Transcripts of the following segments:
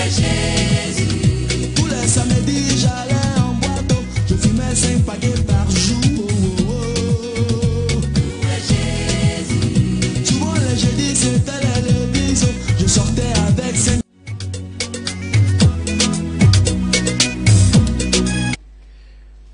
Tous les samedis, j'allais en boîte, je fumais 5 paquets par jour. Souvent les jeudis, c'était les bisous, je sortais avec 5.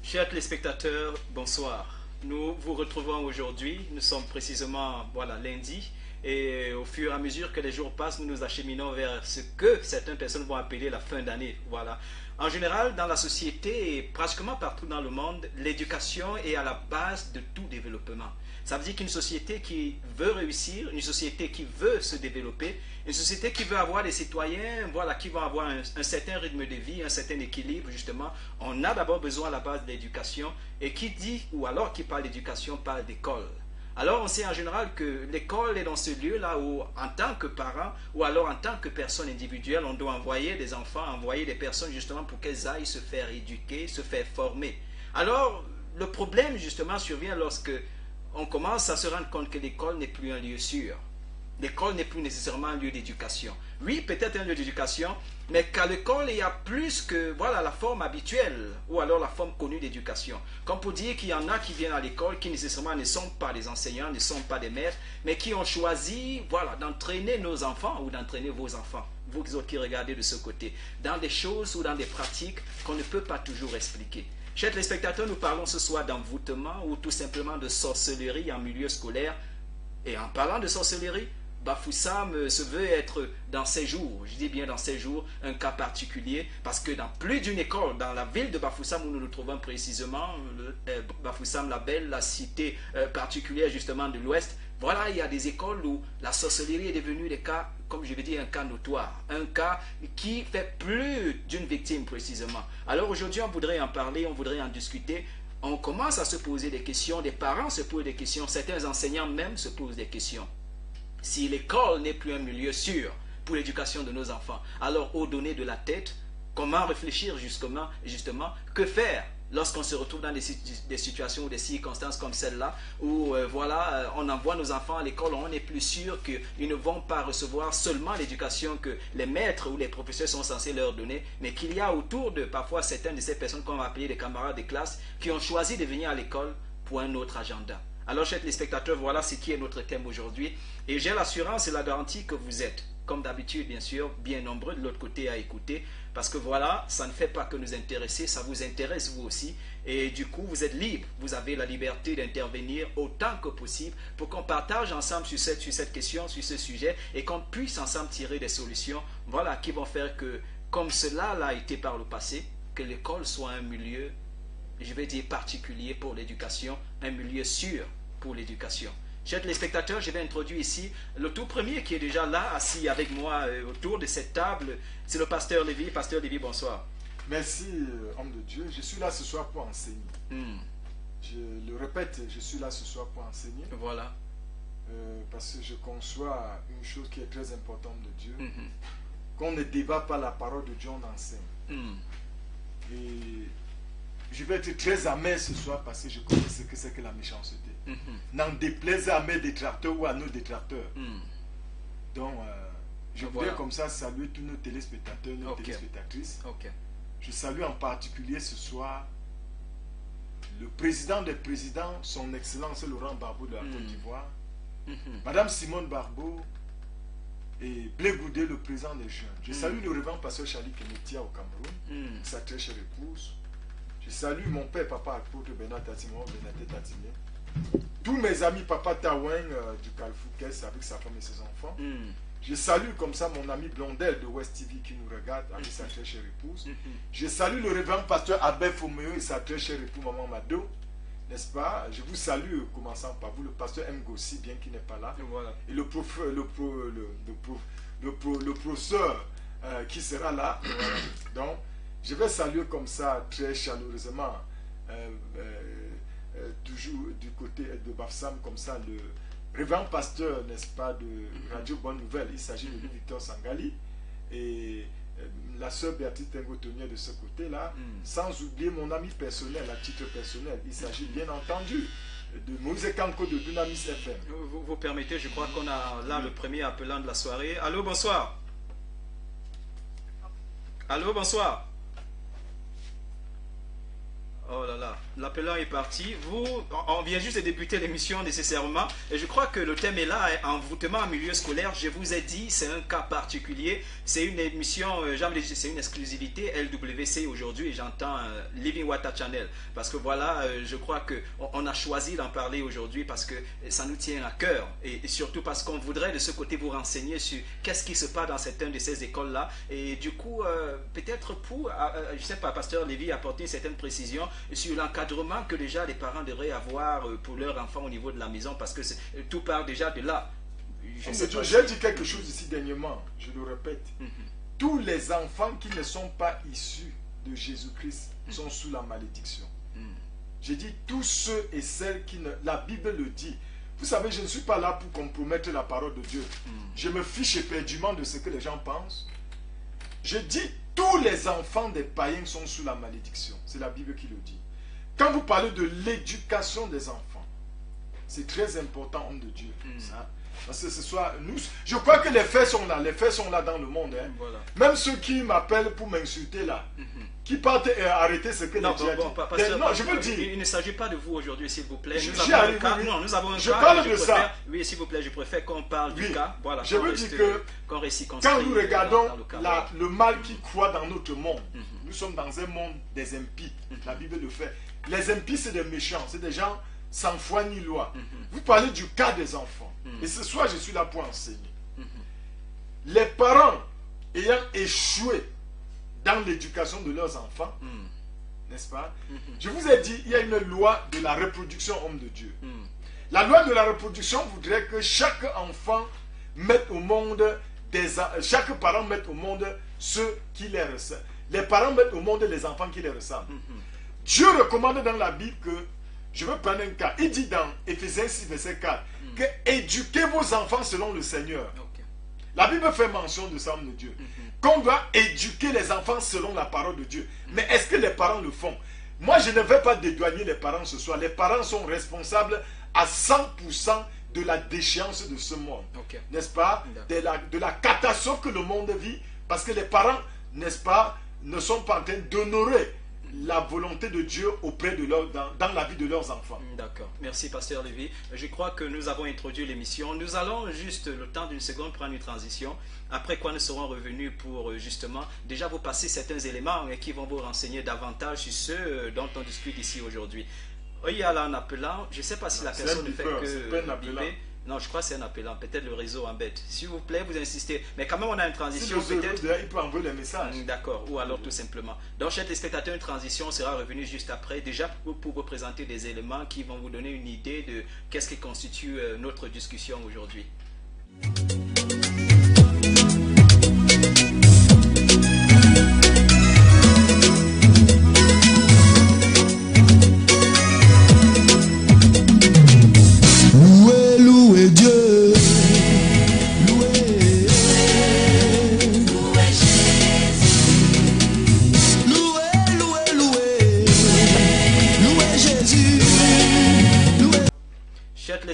Chers téléspectateurs, bonsoir. Nous vous retrouvons aujourd'hui, nous sommes précisément lundi, et au fur et à mesure que les jours passent, nous nous acheminons vers ce que certaines personnes vont appeler la fin d'année. Voilà. En général, dans la société et pratiquement partout dans le monde, l'éducation est à la base de tout développement. Ça veut dire qu'une société qui veut réussir, une société qui veut se développer, une société qui veut avoir des citoyens, qui vont avoir un certain rythme de vie, un certain équilibre, justement, on a d'abord besoin à la base de l'éducation. Et qui dit, ou alors qui parle d'éducation, parle d'école. Alors on sait en général que l'école est dans ce lieu-là où, en tant que parent, ou alors en tant que personne individuelle, on doit envoyer des enfants, envoyer des personnes justement pour qu'elles aillent se faire éduquer, se faire former. Alors, le problème justement survient lorsque on commence à se rendre compte que l'école n'est plus un lieu sûr. L'école n'est plus nécessairement un lieu d'éducation. Oui, peut-être un lieu d'éducation, mais qu'à l'école, il y a plus que la forme habituelle ou alors la forme connue d'éducation. Comme pour dire qu'il y en a qui viennent à l'école qui nécessairement ne sont pas des enseignants, ne sont pas des maîtres, mais qui ont choisi d'entraîner nos enfants ou d'entraîner vos enfants, vous autres qui regardez de ce côté, dans des choses ou dans des pratiques qu'on ne peut pas toujours expliquer. Chers téléspectateurs, nous parlons ce soir d'envoûtement ou tout simplement de sorcellerie en milieu scolaire. Et en parlant de sorcellerie, Bafoussam se veut être dans ces jours, je dis bien dans ces jours, un cas particulier, parce que dans plus d'une école, dans la ville de Bafoussam où nous nous trouvons précisément, Bafoussam la belle, la cité particulière justement de l'Ouest, il y a des écoles où la sorcellerie est devenue des cas, comme je vais dire, un cas notoire, un cas qui fait plus d'une victime précisément. Alors aujourd'hui on voudrait en parler, on voudrait en discuter. On commence à se poser des questions, des parents se posent des questions, certains enseignants même se posent des questions. Si l'école n'est plus un milieu sûr pour l'éducation de nos enfants, alors aux données de la tête, comment réfléchir justement, que faire lorsqu'on se retrouve dans des situations ou des circonstances comme celle-là, où on envoie nos enfants à l'école, on n'est plus sûr qu'ils ne vont pas recevoir seulement l'éducation que les maîtres ou les professeurs sont censés leur donner, mais qu'il y a autour de parfois certaines de ces personnes qu'on va appeler des camarades de classe qui ont choisi de venir à l'école pour un autre agenda. Alors, chers téléspectateurs, voilà ce qui est notre thème aujourd'hui. Et j'ai l'assurance et la garantie que vous êtes, comme d'habitude, bien sûr, bien nombreux de l'autre côté à écouter. Parce que ça ne fait pas que nous intéresser, ça vous intéresse vous aussi. Et du coup, vous êtes libre. Vous avez la liberté d'intervenir autant que possible pour qu'on partage ensemble sur cette question, sur ce sujet, et qu'on puisse ensemble tirer des solutions, qui vont faire que, comme cela l'a été par le passé, que l'école soit un milieu, je vais dire particulier pour l'éducation, un milieu sûr pour l'éducation. Chers téléspectateurs, je vais introduire ici le tout premier qui est déjà là, assis avec moi autour de cette table. C'est le pasteur Lévy. Pasteur Lévy, bonsoir. Merci, homme de Dieu. Je suis là ce soir pour enseigner. Je le répète, je suis là ce soir pour enseigner. Voilà. Parce que je conçois une chose qui est très importante de Dieu. Qu'on ne débat pas la parole de Dieu, on enseigne. Et je vais être très amer ce soir parce que je connais ce que c'est que la méchanceté. N'en déplaise à mes détracteurs ou à nos détracteurs. Donc, je voudrais comme ça saluer tous nos téléspectateurs, nos téléspectatrices. Je salue en particulier ce soir le président des présidents, son Excellence Laurent Gbagbo de la Côte d'Ivoire, Madame Simone Barbeau et Blé Goudé, le président des jeunes. Je salue le révérend pasteur Charlie Kemetia au Cameroun, sa très chère épouse. Je salue mon père, papa apôtre Bernard Tatimon, Bernadette Tatimé. Tous mes amis, papa Tawen du Carrefour Caisse avec sa femme et ses enfants. Je salue comme ça mon ami Blondel de West TV qui nous regarde avec sa très chère épouse. Je salue le révérend pasteur Abel Foméo et sa très chère épouse, maman Mado. N'est-ce pas? Je vous salue, commençant par vous, le pasteur M. Gossi, bien qu'il n'est pas là. Et le professeur qui sera là. Donc, je vais saluer comme ça très chaleureusement, toujours du côté de Bafoussam, comme ça, le révérend pasteur, n'est-ce pas, de Radio Bonne Nouvelle. Il s'agit de Victor Sangali et la sœur Béatrice Tengo-Tonier de ce côté-là, sans oublier mon ami personnel, à titre personnel. Il s'agit bien entendu de Moïse Kanko de Dunamis FM. Vous permettez, je crois qu'on a là le premier appelant de la soirée. Allô, bonsoir. Allô, bonsoir. Oh là là, l'appelant est parti. On vient juste de débuter l'émission nécessairement. Et je crois que le thème est là, envoûtement en milieu scolaire. Je vous ai dit, c'est un cas particulier. C'est une émission, c'est une exclusivité LWC aujourd'hui. Et j'entends Living Water Channel. Parce que voilà, je crois qu'on a choisi d'en parler aujourd'hui parce que ça nous tient à cœur. Et surtout parce qu'on voudrait de ce côté vous renseigner sur qu'est-ce qui se passe dans certaines de ces écoles-là. Et du coup, peut-être pour, je ne sais pas, Pasteur Lévy apporter une certaine précision sur l'encadrement que déjà les parents devraient avoir pour leurs enfants au niveau de la maison, parce que tout part déjà de là. J'ai dit quelque chose ici dernièrement, je le répète. Tous les enfants qui ne sont pas issus de Jésus-Christ sont sous la malédiction. J'ai dit tous ceux et celles qui ne... La Bible le dit. Vous savez, je ne suis pas là pour compromettre la parole de Dieu. Je me fiche éperdument de ce que les gens pensent. Je dis tous les enfants des païens sont sous la malédiction. C'est la Bible qui le dit. Quand vous parlez de l'éducation des enfants, c'est très important, homme de Dieu. Ça. Parce que ce soit nous, je crois que les faits sont là dans le monde. Hein. Voilà. Même ceux qui m'appellent pour m'insulter là, qui partent arrêter ce que les gens disent. Non, je veux dire. Il ne s'agit pas de vous aujourd'hui, s'il vous plaît. Nous avons un cas. Non, nous avons un je cas. Parle de ça. Oui, s'il vous plaît, je préfère qu'on parle du cas. Voilà. Je veux dire que quand nous regardons le mal qui croît dans notre monde, nous sommes dans un monde des impies. La Bible le fait. Les impies, c'est des méchants, c'est des gens sans foi ni loi. Vous parlez du cas des enfants. Et ce soir, je suis là pour enseigner. Les parents ayant échoué dans l'éducation de leurs enfants, n'est-ce pas? Je vous ai dit, il y a une loi de la reproduction, homme de Dieu. La loi de la reproduction voudrait que chaque enfant mette au monde chaque parent mette au monde ceux qui les ressemblent. Les parents mettent au monde les enfants qui les ressemblent. Dieu recommande dans la Bible que, je veux prendre un cas, il dit dans Éphésiens 6, verset 4, que éduquez vos enfants selon le Seigneur. La Bible fait mention de ça, homme de Dieu. Qu'on doit éduquer les enfants selon la parole de Dieu. Mais est-ce que les parents le font? Moi, je ne vais pas dédouaner les parents ce soir. Les parents sont responsables à 100% de la déchéance de ce monde. N'est-ce pas? De la catastrophe que le monde vit. Parce que les parents, n'est-ce pas, ne sont pas en train d'honorer la volonté de Dieu auprès de dans la vie de leurs enfants. D'accord. Merci, Pasteur Lévy. Je crois que nous avons introduit l'émission. Nous allons juste, le temps d'une seconde, prendre une transition. Après quoi, nous serons revenus pour justement déjà vous passer certains éléments qui vont vous renseigner davantage sur ceux dont on discute ici aujourd'hui. Il y a là un appelant. Je ne sais pas si la personne ne fait que biper. Non, je crois que c'est un appelant. Peut-être le réseau embête. S'il vous plaît, vous insistez. Mais quand même, on a une transition. Si peut-être il peut envoyer les messages. D'accord. Ou alors tout simplement. Donc, chers téléspectateurs, une transition sera revenue juste après. Déjà, pour vous présenter des éléments qui vont vous donner une idée de qu'est-ce qui constitue notre discussion aujourd'hui.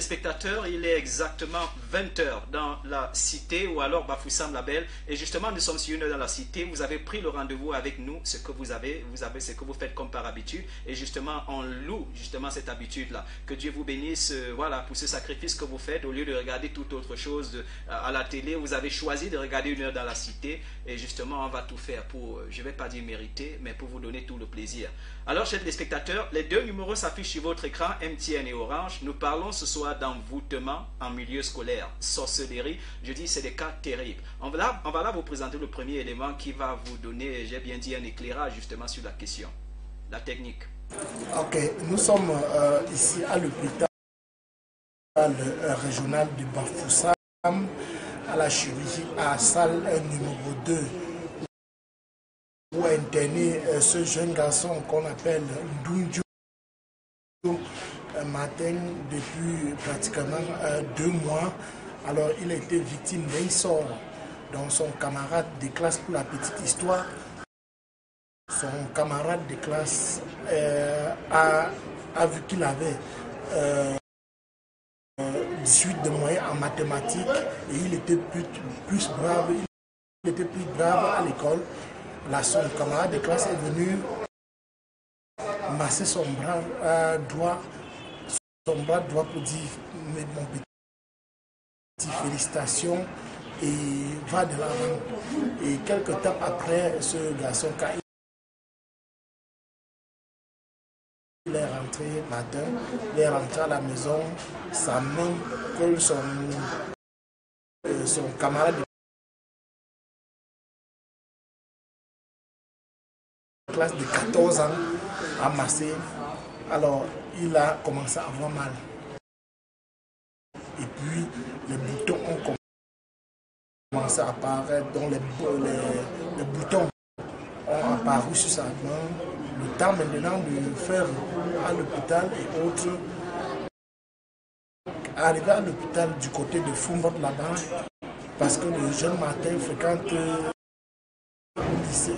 Spectateurs, il est exactement 20h dans la cité ou alors Bafoussam Label, et justement nous sommes sur une heure dans la cité. Vous avez pris le rendez-vous avec nous, ce que vous avez ce que vous faites comme par habitude, et justement on loue justement cette habitude là. Que Dieu vous bénisse, voilà, pour ce sacrifice que vous faites. Au lieu de regarder toute autre chose à la télé, vous avez choisi de regarder une heure dans la cité, et justement on va tout faire pour, je ne vais pas dire mériter, mais pour vous donner tout le plaisir. Alors chers téléspectateurs, les deux numéros s'affichent sur votre écran, MTN et Orange. Nous parlons ce soir d'envoûtement en milieu scolaire, sorcellerie. Je dis c'est des cas terribles. On va là vous présenter le premier élément qui va vous donner, j'ai bien dit, un éclairage justement sur la question, la technique. Ok, nous sommes ici à l'hôpital régional de Bafoussam, à la chirurgie, à salle numéro 2. Pour interner ce jeune garçon qu'on appelle Ndunju matin depuis pratiquement 2 mois. Alors il a été victime d'un sort. Donc son camarade de classe, pour la petite histoire, son camarade de classe a vu qu'il avait 18 de moyens en mathématiques et il était plus brave à l'école. son camarade de classe est venu masser son bras droit pour dire mon petit félicitations et va de l'avant. Et quelques temps après, ce garçon, quand il est rentré matin, il est rentré à la maison, sa main colle son camarade de classe de 14 ans à masser. Alors il a commencé à avoir mal. Et puis les boutons ont commencé à apparaître, donc les boutons ont apparu sur sa main. Le temps maintenant de faire à l'hôpital et autres. Arrivé à l'hôpital du côté de Fumbot là-bas, parce que le jeune Martin fréquente le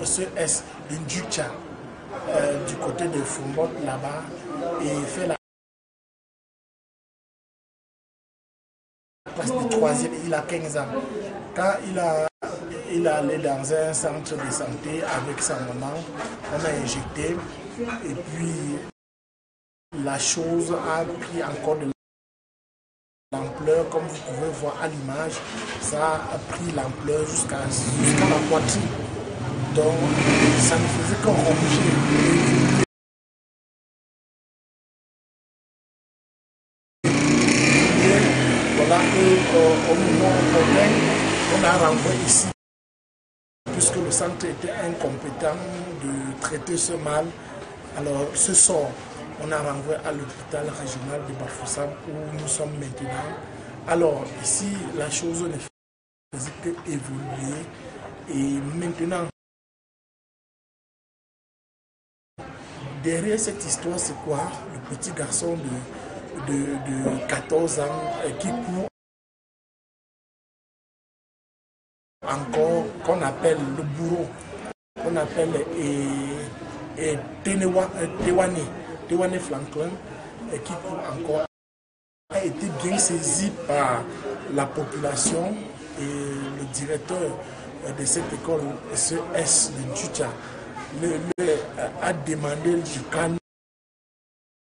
CES de Ndjutcha, du côté de Fumbot là-bas, et fait la classe de 3e, il a 15 ans. Quand il est allé dans un centre de santé avec sa maman, on a injecté, et puis la chose a pris encore de l'ampleur, comme vous pouvez voir à l'image, ça a pris l'ampleur jusqu'à la poitrine. Donc ça ne faisait qu'en ronger. Voilà, au moment où on a renvoyé ici, puisque le centre était incompétent de traiter ce mal. Alors ce soir, on a renvoyé à l'hôpital régional de Bafoussam où nous sommes maintenant. Alors ici, la chose ne faisait qu'évoluer. Et maintenant, derrière cette histoire, c'est quoi? Le petit garçon de 14 ans qui court encore, qu'on appelle le bourreau, qu'on appelle Tewane Franklin, qui court encore, a été bien saisi par la population et le directeur de cette école, CES de Ndjutcha, a demandé du calme,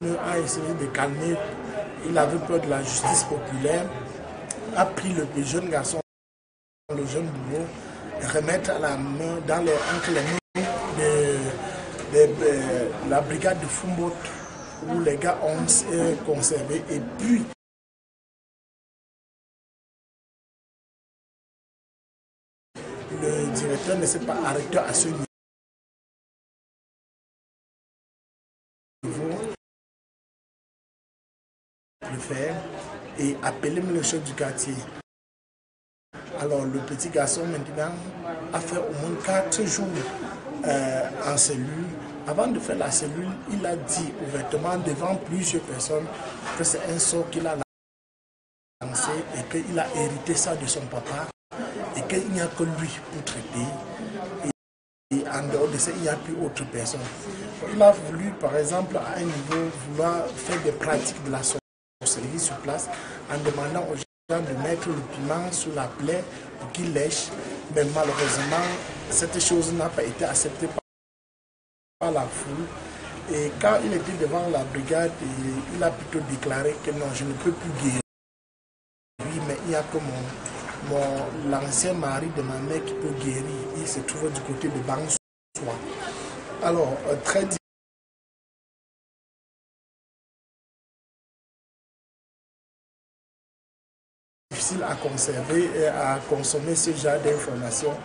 a essayé de calmer. Il avait peur de la justice populaire, a pris le jeune garçon, le jeune bourreau, remettre à la main, entre les mains de la brigade de Fumbot, où les gars ont conservé. Et puis, le directeur ne s'est pas arrêté à ce niveau. Le faire et appeler le chef du quartier. Alors le petit garçon maintenant a fait au moins 4 jours en cellule. Avant de faire la cellule, il a dit ouvertement devant plusieurs personnes que c'est un sort qu'il a lancé et qu'il a hérité ça de son papa et qu'il n'y a que lui pour traiter. Et en dehors de ça, il n'y a plus autre personne. Il a voulu, par exemple, à un niveau, vouloir faire des pratiques de la sorcellerie sur place en demandant aux gens de mettre le piment sur la plaie pour qu'il lèche. Mais malheureusement, cette chose n'a pas été acceptée par la foule. Et quand il était devant la brigade, il a plutôt déclaré que non, je ne peux plus guérir. Oui, mais il n'y a que l'ancien mari de ma mère qui peut guérir. Il se trouve du côté de Bangsoa. Alors, très difficile à conserver et à consommer ce genre d'informations.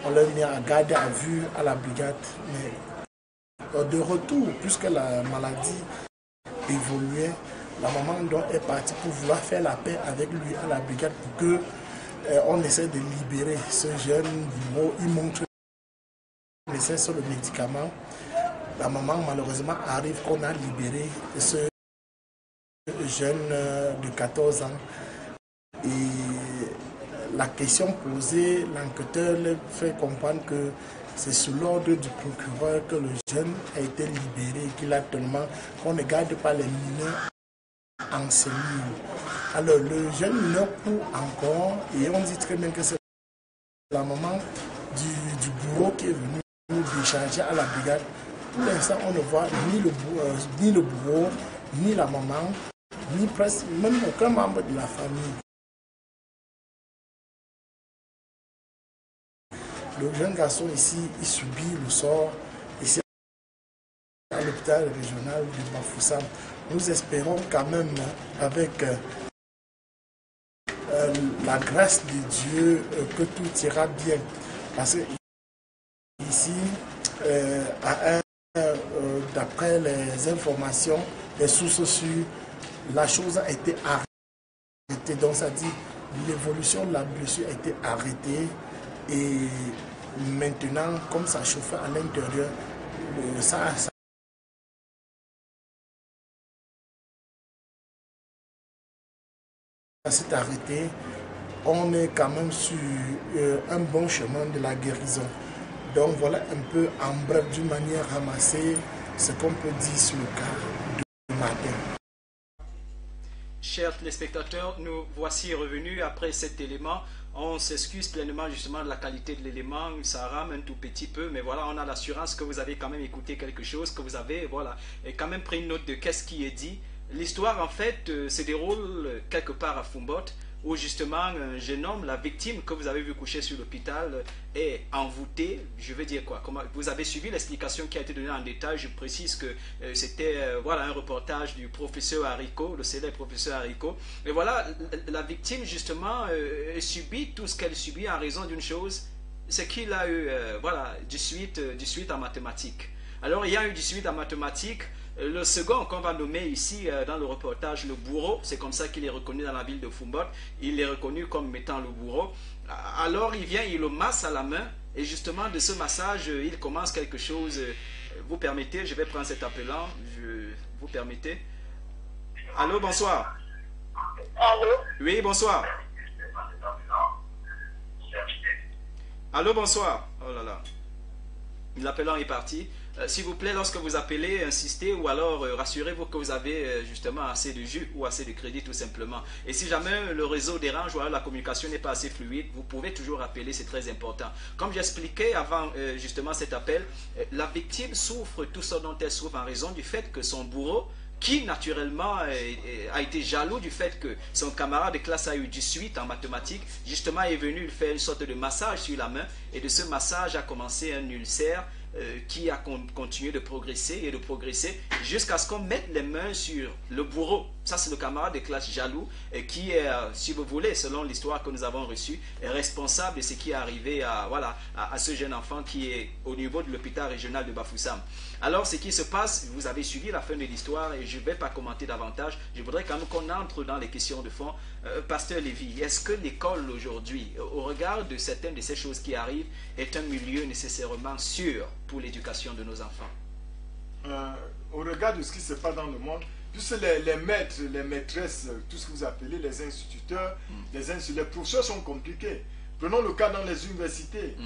On l'a mis à garder à vue à la brigade. Mais de retour, puisque la maladie évoluait, la maman est partie pour vouloir faire la paix avec lui à la brigade pour que on essaie de libérer ce jeune bourreau. Il montre un essai sur le médicament. La maman malheureusement arrive qu'on a libéré ce jeune de 14 ans. Et la question posée, l'enquêteur leur fait comprendre que c'est sous l'ordre du procureur que le jeune a été libéré, qu'il a tellement qu'on ne garde pas les mineurs en cellule. Alors le jeune mineur court encore et on dit très bien que c'est la maman du bourreau qui est venue décharger à la brigade. Pour l'instant, on ne voit ni le bourreau, ni la maman, ni presque même aucun membre de la famille. Le jeune garçon ici, il subit le sort ici à l'hôpital régional de Bafoussam. Nous espérons quand même, avec la grâce de Dieu, que tout ira bien. Parce que ici, d'après les informations, les sources sûres, la chose a été arrêtée. Donc ça dit, l'évolution de la blessure a été arrêtée. Et maintenant, comme ça chauffait à l'intérieur, ça s'est arrêté. On est quand même sur un bon chemin de la guérison. Donc voilà un peu en bref, d'une manière ramassée, ce qu'on peut dire sur le cas du matin. Chers téléspectateurs, nous voici revenus après cet élément. On s'excuse pleinement justement de la qualité de l'élément, ça rame un tout petit peu, mais voilà, on a l'assurance que vous avez quand même écouté quelque chose, que vous avez voilà, et quand même pris une note de qu'est-ce qui est dit. L'histoire en fait se déroule quelque part à Fumbot, où justement un jeune homme, la victime que vous avez vu coucher sur l'hôpital, est envoûté. Je veux dire quoi, comment, vous avez suivi l'explication qui a été donnée en détail. Je précise que c'était voilà, un reportage du professeur Haricot, le célèbre professeur Haricot. Et voilà, la victime justement subit tout ce qu'elle subit en raison d'une chose, c'est qu'il a eu voilà, du suite en mathématiques. Alors il y a eu du suite en mathématiques. Le second qu'on va nommer ici dans le reportage, le bourreau, c'est comme ça qu'il est reconnu dans la ville de Fumbot, il est reconnu comme étant le bourreau. Alors il vient, il le masse à la main, et justement de ce massage, il commence quelque chose. Vous permettez, je vais prendre cet appelant, vous permettez. Allô, bonsoir. Allô? Oui, bonsoir. Allô, bonsoir. Oh là là. L'appelant est parti. S'il vous plaît, lorsque vous appelez, insistez ou alors rassurez-vous que vous avez justement assez de jus ou assez de crédit tout simplement. Et si jamais le réseau dérange ou alors la communication n'est pas assez fluide, vous pouvez toujours appeler, c'est très important. Comme j'expliquais avant justement cet appel, la victime souffre tout ce dont elle souffre en raison du fait que son bourreau, qui naturellement a été jaloux du fait que son camarade de classe a eu 18 en mathématiques, justement est venu lui faire une sorte de massage sur la main, et de ce massage a commencé un ulcère qui a continué de progresser et de progresser jusqu'à ce qu'on mette les mains sur le bourreau. Ça, c'est le camarade de classe jaloux qui est, si vous voulez, selon l'histoire que nous avons reçue, est responsable de ce qui est arrivé voilà, à ce jeune enfant qui est au niveau de l'hôpital régional de Bafoussam. Alors, ce qui se passe, vous avez suivi la fin de l'histoire et je ne vais pas commenter davantage. Je voudrais quand même qu'on entre dans les questions de fond. Pasteur Lévy, est-ce que l'école aujourd'hui, au regard de certaines de ces choses qui arrivent, est un milieu nécessairement sûr pour l'éducation de nos enfants? Au regard de ce qui se passe dans le monde, puisque les maîtres, les maîtresses, tout ce que vous appelez les instituteurs, les professeurs sont compliqués. Prenons le cas dans les universités.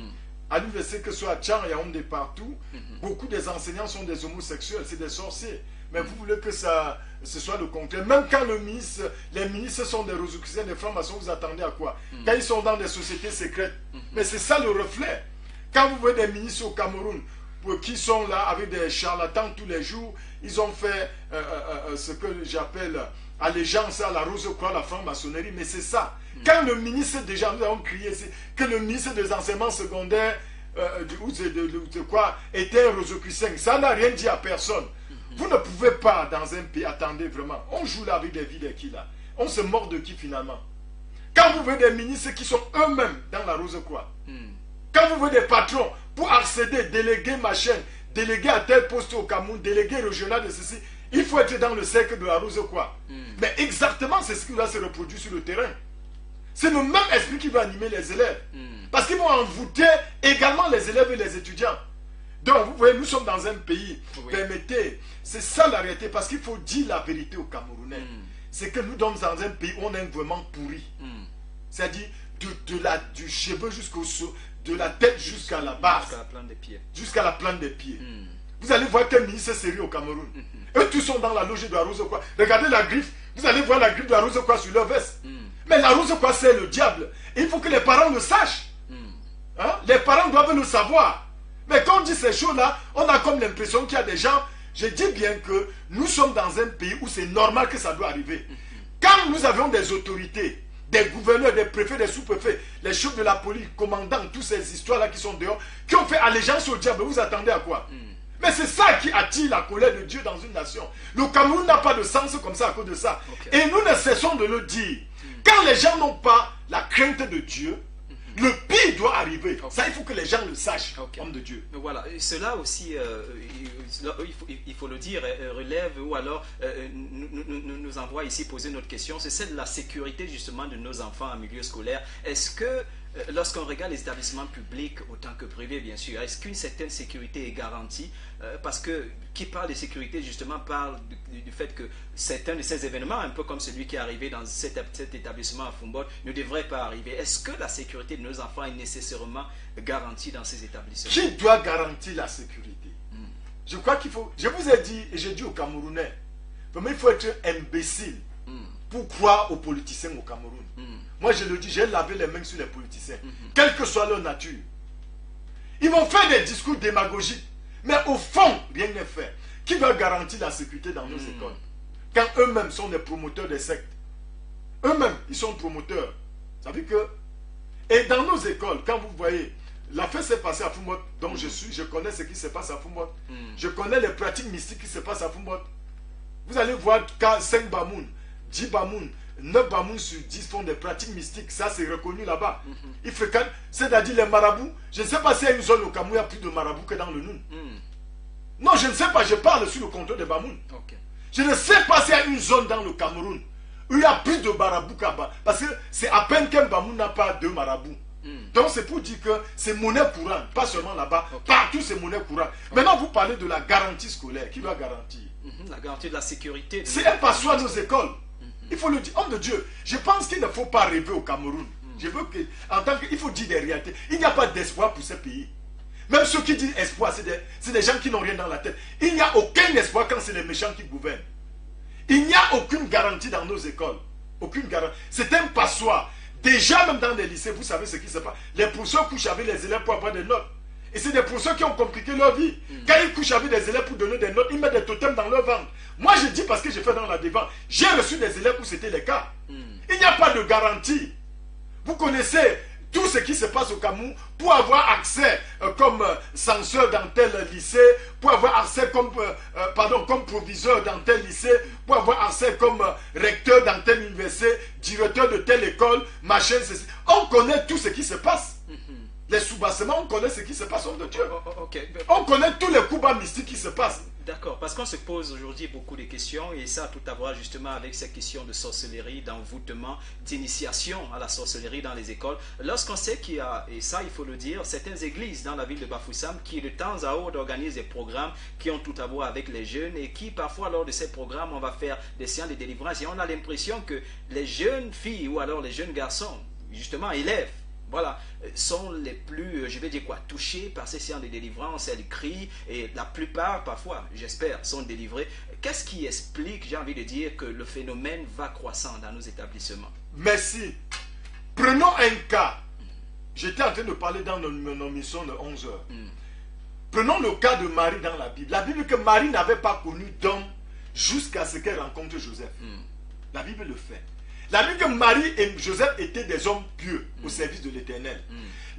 À l'université, que ce soit à Tchang, Yaoundé, partout, beaucoup des enseignants sont des homosexuels, c'est des sorciers. Mais vous voulez que ce soit le contraire. Même quand les ministres sont des Rosicruciens, des francs-maçons, vous attendez à quoi? Quand ils sont dans des sociétés secrètes. Mais c'est ça le reflet. Quand vous voyez des ministres au Cameroun qui sont là avec des charlatans tous les jours, ils ont fait ce que j'appelle allégeance à la Rose-Croix, la franc-maçonnerie, mais c'est ça. Quand le ministre, déjà nous avons crié, que le ministre des enseignements secondaires était un Rosicrucien, ça n'a rien dit à personne. Vous ne pouvez pas dans un pays, attendez vraiment, on joue là avec des vies de qui là? On se mord de qui finalement? Quand vous voyez des ministres qui sont eux-mêmes dans la Rose-Croix, quand vous voyez des patrons pour accéder, déléguer ma chaîne, déléguer à tel poste au Cameroun, déléguer régional de ceci, il faut être dans le cercle de la Rose-Croix. Mais exactement c'est ce qui va se reproduire sur le terrain. C'est le même esprit qui va animer les élèves. Parce qu'ils vont envoûter également les élèves et les étudiants. Donc vous voyez, nous sommes dans un pays, permettez, c'est ça la réalité, parce qu'il faut dire la vérité aux Camerounais. C'est que nous sommes dans un pays où on est vraiment pourri. C'est-à-dire du cheveu jusqu'au saut, de la tête jusqu'à la base. Jusqu'à la plante des pieds. Jusqu'à la plante des pieds. Vous allez voir quel ministre sérieux au Cameroun. Eux tous sont dans la loge de la Rose-Croix. Regardez la griffe. Vous allez voir la griffe de la Rose-Croix sur leur veste. Mais la Rose-Croix c'est le diable. Il faut que les parents le sachent. Hein? Les parents doivent le savoir. Mais quand on dit ces choses-là, on a comme l'impression qu'il y a des gens... Je dis bien que nous sommes dans un pays où c'est normal que ça doit arriver. Quand nous avions des autorités, des gouverneurs, des préfets, des sous-préfets, les chefs de la police, commandants, toutes ces histoires-là qui sont dehors, qui ont fait allégeance au diable, vous attendez à quoi? Mais c'est ça qui attire la colère de Dieu dans une nation. Le Cameroun n'a pas de sens comme ça à cause de ça. Et nous ne cessons de le dire. Quand les gens n'ont pas la crainte de Dieu, le pire doit arriver. Ça, il faut que les gens le sachent, homme de Dieu. Mais voilà, cela aussi, il faut le dire, relève ou alors nous envoie ici poser notre question. C'est celle de la sécurité justement de nos enfants en milieu scolaire. Est-ce que lorsqu'on regarde les établissements publics autant que privés, bien sûr, est-ce qu'une certaine sécurité est garantie? Parce que qui parle de sécurité justement parle du fait que certains de ces événements, un peu comme celui qui est arrivé dans cet établissement à Foumbot, ne devraient pas arriver. Est-ce que la sécurité de nos enfants est nécessairement garantie dans ces établissements? Qui doit garantir la sécurité? Je crois qu'il faut... Je vous ai dit, et j'ai dit aux Camerounais, vraiment il faut être imbécile pour croire aux politiciens au Cameroun. Moi je le dis, j'ai lavé les mains sur les politiciens, quelle que soit leur nature. Ils vont faire des discours démagogiques, mais au fond, rien n'est fait. Qui doit garantir la sécurité dans nos écoles? Quand eux-mêmes sont des promoteurs des sectes. Eux-mêmes, ils sont promoteurs. Ça veut dire que... Et dans nos écoles, quand vous voyez, l'affaire s'est passée à Foumbot, donc je connais ce qui se passe à Foumbot. Je connais les pratiques mystiques qui se passent à Foumbot. Vous allez voir qu'à 5 Bamoun, 10 Bamoun, 9 Bamoun sur 10 font des pratiques mystiques. Ça, c'est reconnu là-bas. Ils fréquentent, c'est-à-dire les marabouts. Je ne sais pas s'il y a une zone au Cameroun où il y a plus de marabouts que dans le Noun. Non, je ne sais pas, je parle sur le compteur de Bamoun. Je ne sais pas s'il y a une zone dans le Cameroun où il y a plus de marabouts qu'à-bas. Parce que c'est à peine qu'un Bamoun n'a pas de marabouts. Donc c'est pour dire que c'est monnaie courante, pas seulement là-bas, partout c'est monnaie courante. Maintenant vous parlez de la garantie scolaire, qui doit garantir? La garantie de la sécurité. C'est un passoire nos écoles. Il faut le dire, homme de Dieu, je pense qu'il ne faut pas rêver au Cameroun. Je veux que, en tant que, il faut dire des réalités. Il n'y a pas d'espoir pour ce pays. Même ceux qui disent espoir, c'est des gens qui n'ont rien dans la tête. Il n'y a aucun espoir quand c'est les méchants qui gouvernent. Il n'y a aucune garantie dans nos écoles. Aucune garantie. C'est un passoire. Déjà, même dans les lycées, vous savez ce qui se passe. Les professeurs couchent avec les élèves pour avoir des notes. Et c'est des professeurs qui ont compliqué leur vie. Quand ils couchent avec des élèves pour donner des notes, ils mettent des totems dans leur ventre. Moi, je dis parce que j'ai fait dans la défense. J'ai reçu des élèves où c'était le cas. Il n'y a pas de garantie. Vous connaissez tout ce qui se passe au Cameroun pour avoir accès comme censeur dans tel lycée, pour avoir accès comme, comme proviseur dans tel lycée, pour avoir accès comme recteur dans telle université, directeur de telle école, machin, ceci. On connaît tout ce qui se passe. Les sous-bassements, on connaît ce qui se passe, homme de Dieu. On connaît tous les coups bas mystiques qui se passent. D'accord, parce qu'on se pose aujourd'hui beaucoup de questions et ça a tout à voir justement avec ces questions de sorcellerie, d'envoûtement, d'initiation à la sorcellerie dans les écoles. Lorsqu'on sait qu'il y a, et ça il faut le dire, certaines églises dans la ville de Bafoussam qui de temps à autre organisent des programmes qui ont tout à voir avec les jeunes et qui parfois lors de ces programmes on va faire des séances de délivrance et on a l'impression que les jeunes filles ou alors les jeunes garçons, justement élèves, voilà, sont les plus, je vais dire quoi, touchés par ces séances de délivrance. Elles crient et la plupart, parfois, j'espère, sont délivrés. Qu'est-ce qui explique, j'ai envie de dire, que le phénomène va croissant dans nos établissements? Merci. Prenons un cas. J'étais en train de parler dans nos missions de 11 heures. Prenons le cas de Marie dans la Bible. La Bible que Marie n'avait pas connu d'homme jusqu'à ce qu'elle rencontre Joseph. La Bible le fait. La Bible que Marie et Joseph étaient des hommes pieux au service de l'Éternel.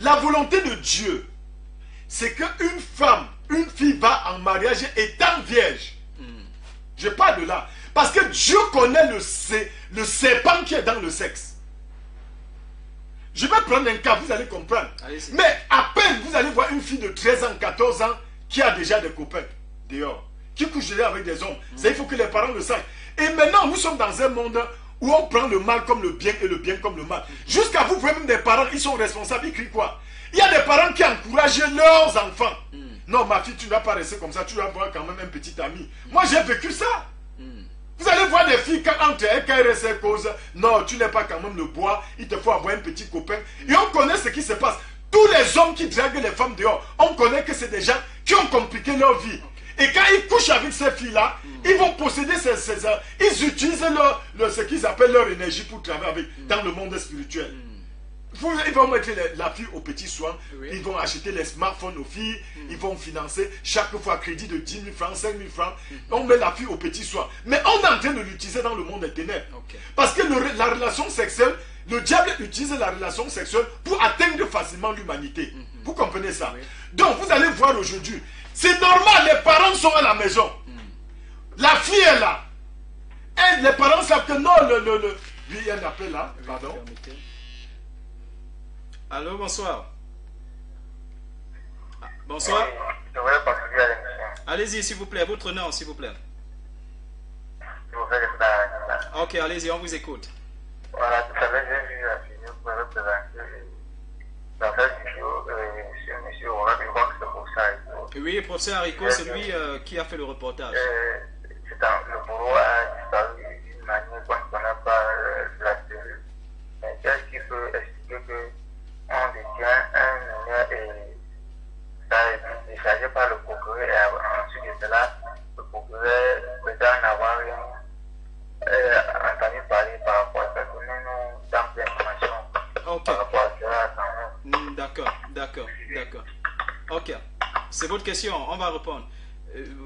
La volonté de Dieu, c'est qu'une femme, une fille va en mariage étant vierge. Je parle de là. Parce que Dieu connaît le serpent qui est dans le sexe. Je vais prendre un cas, vous allez comprendre. Mais à peine vous allez voir une fille de 13 ans, 14 ans qui a déjà des copains dehors, qui couche déjà avec des hommes. Il faut que les parents le sachent. Et maintenant, nous sommes dans un monde où on prend le mal comme le bien et le bien comme le mal. Jusqu'à vous, même des parents, ils sont responsables, ils crient quoi? Il y a des parents qui encouragent leurs enfants. Non, ma fille, tu ne vas pas rester comme ça, tu vas avoir quand même un petit ami. Moi, j'ai vécu ça. Vous allez voir des filles, quand entre elles, quand elles restent cause, non, tu n'es pas quand même le bois, il te faut avoir un petit copain. Et on connaît ce qui se passe. Tous les hommes qui draguent les femmes dehors, on connaît que c'est des gens qui ont compliqué leur vie. Et quand ils couchent avec ces filles-là, ils vont posséder ces ils utilisent ce qu'ils appellent leur énergie pour travailler avec, dans le monde spirituel. Ils vont mettre la fille aux petits soins, Oui. ils vont acheter les smartphones aux filles, ils vont financer chaque fois crédit de 10 000 francs, 5 000 francs. On met la fille aux petits soins. Mais on est en train de l'utiliser dans le monde des ténèbres. Ok. Parce que la relation sexuelle, le diable utilise la relation sexuelle pour atteindre facilement l'humanité. Vous comprenez ça? Oui. Donc vous allez voir aujourd'hui, c'est normal, les parents sont à la maison. La fille est là. Et les parents savent que non, lui, il y a un appel là, pardon. Permettez. Allô, bonsoir. Ah, bonsoir. Je voulais participer à l'émission. Allez-y, s'il vous plaît. Votre nom, s'il vous plaît. Je vous fais ça. Ok, allez-y, on vous écoute. Voilà, tout à l'heure, j'ai vu la vidéo pour représenter l'affaire du jour. Monsieur Aura, je crois que c'est pour ça. Oui, professeur Haricot, c'est lui qui a fait le reportage. Le bourreau a disparu d'une manière qu'on ne connaît pas la cellule. Mais qu'est-ce qui peut expliquer qu'on détient un mineur et ça est déchargé par le procureur et ensuite de cela, le procureur peut en avoir rien entendu parler par rapport à ça. Donnez-nous d'ample information Ok. par rapport à cela quand même. D'accord. Ok. C'est votre question, on va répondre.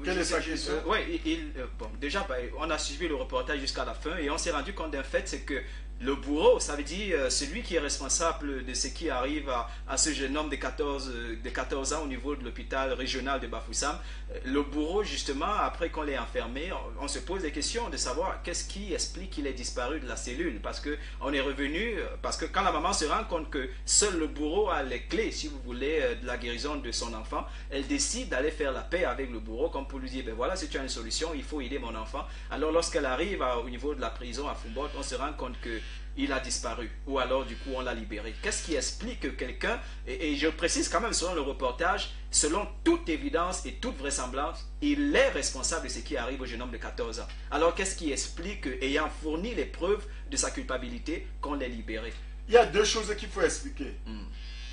Quelle est sa question? Oui, bon, déjà, on a suivi le reportage jusqu'à la fin et on s'est rendu compte d'un fait, c'est que le bourreau, ça veut dire celui qui est responsable de ce qui arrive à ce jeune homme de 14 ans au niveau de l'hôpital régional de Bafoussam. Le bourreau, justement, après qu'on l'ait enfermé, on se pose des questions de savoir qu'est-ce qui explique qu'il est disparu de la cellule. Parce que on est revenu, parce que quand la maman se rend compte que seul le bourreau a les clés, si vous voulez, de la guérison de son enfant, elle décide d'aller faire la paix avec le bourreau, comme pour lui dire, ben voilà, si tu as une solution, il faut aider mon enfant. Alors lorsqu'elle arrive au niveau de la prison à Foumbot, on se rend compte que il a disparu, ou alors du coup on l'a libéré. Qu'est-ce qui explique que quelqu'un, et je précise quand même selon le reportage, selon toute évidence et toute vraisemblance, il est responsable de ce qui arrive au jeune homme de 14 ans. Alors qu'est-ce qui explique que, ayant fourni les preuves de sa culpabilité, qu'on l'ait libéré? Il y a deux choses qu'il faut expliquer.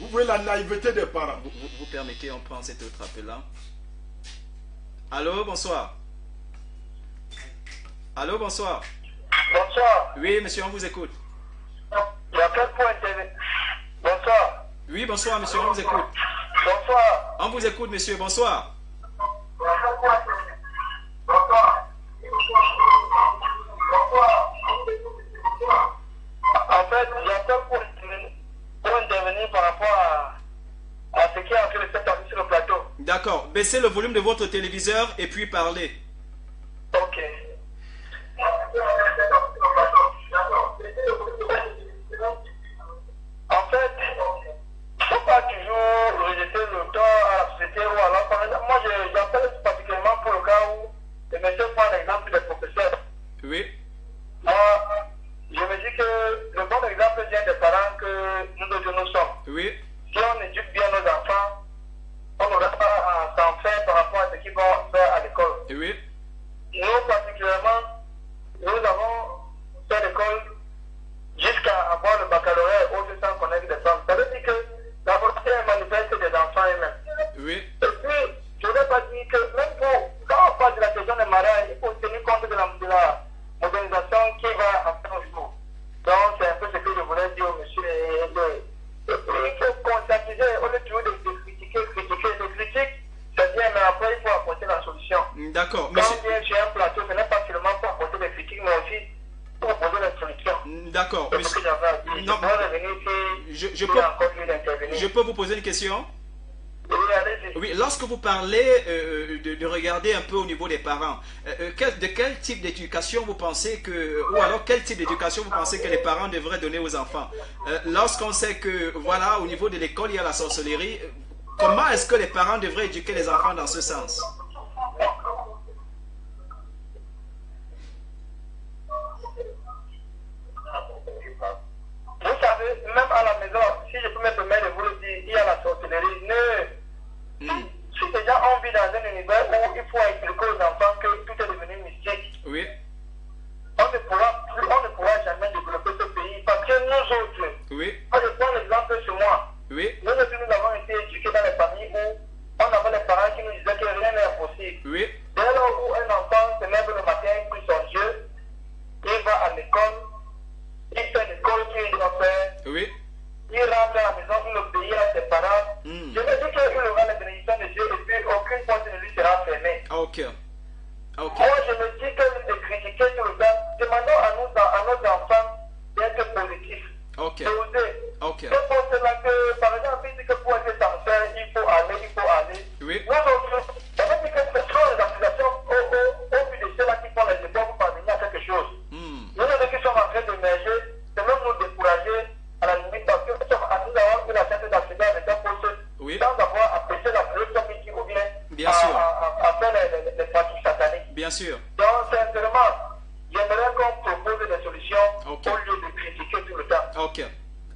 Vous voyez la naïveté des parents. Vous permettez, on prend cet autre appel-là. Allô, bonsoir. Allô, bonsoir. Bonsoir. Oui, monsieur, on vous écoute. J'appelle pour intervenir. Bonsoir. Oui, bonsoir, monsieur, on vous écoute. Bonsoir. On vous écoute, monsieur, bonsoir. Bonsoir. En fait, j'appelle pour intervenir par rapport à ce qui est en train de se passer sur le plateau. D'accord, baissez le volume de votre téléviseur et puis parlez. Ok. En fait, il ne faut pas toujours rejeter le temps à la société ou à l'enfant. Moi, j'appelle particulièrement pour le cas où le monsieur prend l'exemple des professeurs. Oui. Moi, je me dis que le bon exemple vient des parents que nous sommes. Oui. Si on éduque bien nos enfants, on n'aura pas à s'en faire par rapport à ce qu'ils vont faire à l'école. Oui. Nous, particulièrement, nous avons fait l'école jusqu'à avoir le baccalauréat et autres sans connaître des femmes. Ça veut dire que la volonté est manifeste des enfants eux-mêmes. Oui. Et puis, je ne vais pas dire que même quand on parle de la question des mariages, il faut tenir compte de la modernisation qui va en faire au jour. Donc, c'est un peu ce que je voulais dire au monsieur. Il faut conscientiser, au lieu de critiquer, de critiquer, c'est bien, mais après, il faut apporter la solution. D'accord. Quand on vient sur un plateau, ce n'est pas seulement pour apporter des critiques, mais aussi pour apporter des solutions. D'accord. C'est ce que j'avais à dire. Non. Je peux revenir si il y a encore lieu d'intervenir. Je peux vous poser une question? Oui, allez-y. Oui, lorsque vous parlez de regarder un peu au niveau des parents, de quel type d'éducation vous pensez que, ou alors quel type d'éducation vous pensez que les parents devraient donner aux enfants? Lorsqu'on sait que, voilà, au niveau de l'école, il y a la sorcellerie, comment est-ce que les parents devraient éduquer les enfants dans ce sens? Vous savez, même à la maison, si je peux me permettre de vous le dire, il y a la sorcellerie. Si déjà on vit dans un univers où il faut expliquer aux enfants que tout est devenu mystique, Oui. on ne pourra jamais développer ce pays parce que nous autres, Oui. moi je prends l'exemple sur moi. Oui. Nous autres, nous avons été éduqués dans les familles où on avait les parents qui nous disaient que rien n'est impossible. Oui. Dès lors où un enfant se lève le matin, il prie son Dieu, il va à l'école, il fait l'école qu'il doit faire, Oui. il aucune porte ne lui sera fermée. Ok. Ok. Moi, je me dis que de critiquer tout le temps, demandons à nos enfants d'être positifs. Ok. De oser. Ok. C'est pour cela que, par exemple, il dit que pour être sincère, il faut aller. Oui. Nous autres, on va dire que ce sont les accusations au but de ceux-là qui font les efforts pour parvenir à quelque chose. Nous autres qui sommes en train d'émerger, c'est même nous décourager à la limite parce que nous avons eu la chance d'accéder à l'état poste sans avoir apprécié la philosophie ou bien à faire les pratiques sataniques. Bien sûr. Donc, sincèrement, j'aimerais qu'on propose des solutions au lieu de critiquer tout le temps. Ok.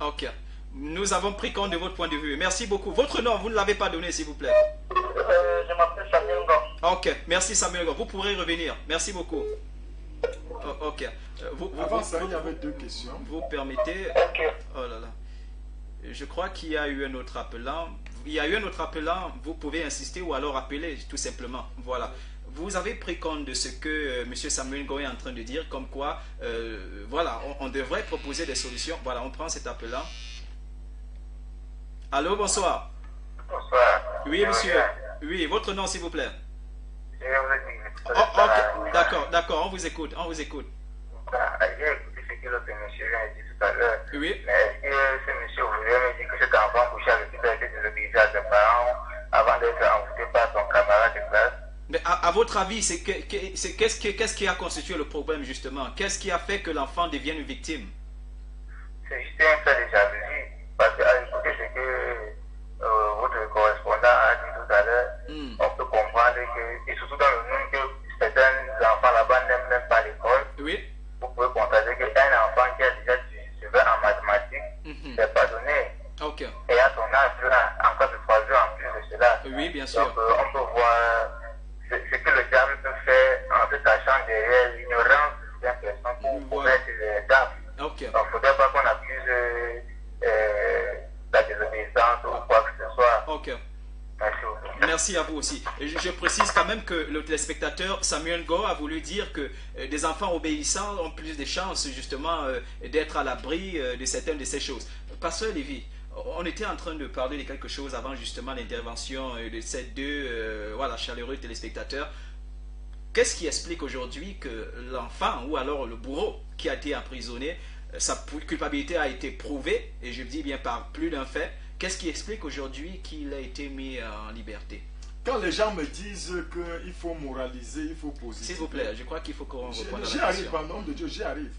Ok. Nous avons pris compte de votre point de vue. Merci beaucoup. Votre nom, vous ne l'avez pas donné, s'il vous plaît. Je m'appelle Samuel Ngom. Ok. Merci, Samuel Ngom. Vous pourrez revenir. Merci beaucoup. Ok. Avant ça, il y avait deux questions. Vous permettez... Ok. Oh là là. Je crois qu'il y a eu un autre appelant. Il y a eu un autre appelant. Vous pouvez insister ou alors appeler, tout simplement. Voilà. Vous avez pris compte de ce que M. Samuel Ngom est en train de dire, comme quoi, voilà, on devrait proposer des solutions. Voilà, on prend cet appelant. Allô, bonsoir. Bonsoir. Oui, monsieur. Oui, votre nom, s'il vous plaît. Je vais vous dire. Ok, d'accord, on vous écoute, J'ai écouté ce que l'autre monsieur vient de dire tout à l'heure. Oui. Mais est-ce que ce monsieur voulait me dire que cet enfant couché avec lui a été désobéissant à ses parents avant d'être envoûté par son camarade de classe? Mais à votre avis, qu'est-ce qui a constitué le problème, justement? Qu'est-ce qui a fait que l'enfant devienne une victime? C'est juste un fait de jalousie. Parce que, à écouter ce que votre correspondant a dit tout à l'heure, on peut comprendre que, et surtout dans le monde, que certains enfants là-bas n'aiment même pas l'école. Oui. Vous pouvez constater qu'un enfant qui a déjà du chevet en mathématiques, c'est pas donné. Ok. Et à son âge, là, en cas de 3 ans en plus de cela. Oui, bien sûr. Donc, on peut voir ce que le diable peut faire en se cachant derrière l'ignorance de certaines personnes pour commettre des gaffes. Ok. Donc, il ne faudrait pas qu'on accuse la désobéissance ou quoi que ce soit. Ok. Merci beaucoup. Merci à vous aussi. Je précise quand même que le téléspectateur Samuel Ngom a voulu dire que des enfants obéissants ont plus de chances justement d'être à l'abri de certaines de ces choses. Pasteur Lévy, on était en train de parler de quelque chose avant justement l'intervention de ces deux voilà, chaleureux téléspectateurs. Qu'est-ce qui explique aujourd'hui que l'enfant ou alors le bourreau qui a été emprisonné, sa culpabilité a été prouvée, et je dis bien par plus d'un fait, qu'est-ce qui explique aujourd'hui qu'il a été mis en liberté? Quand les gens me disent qu'il faut moraliser, il faut positiver. S'il vous plaît, je crois qu'il faut qu'on réponde à la J'y arrive, question. par nom de Dieu, j'y arrive.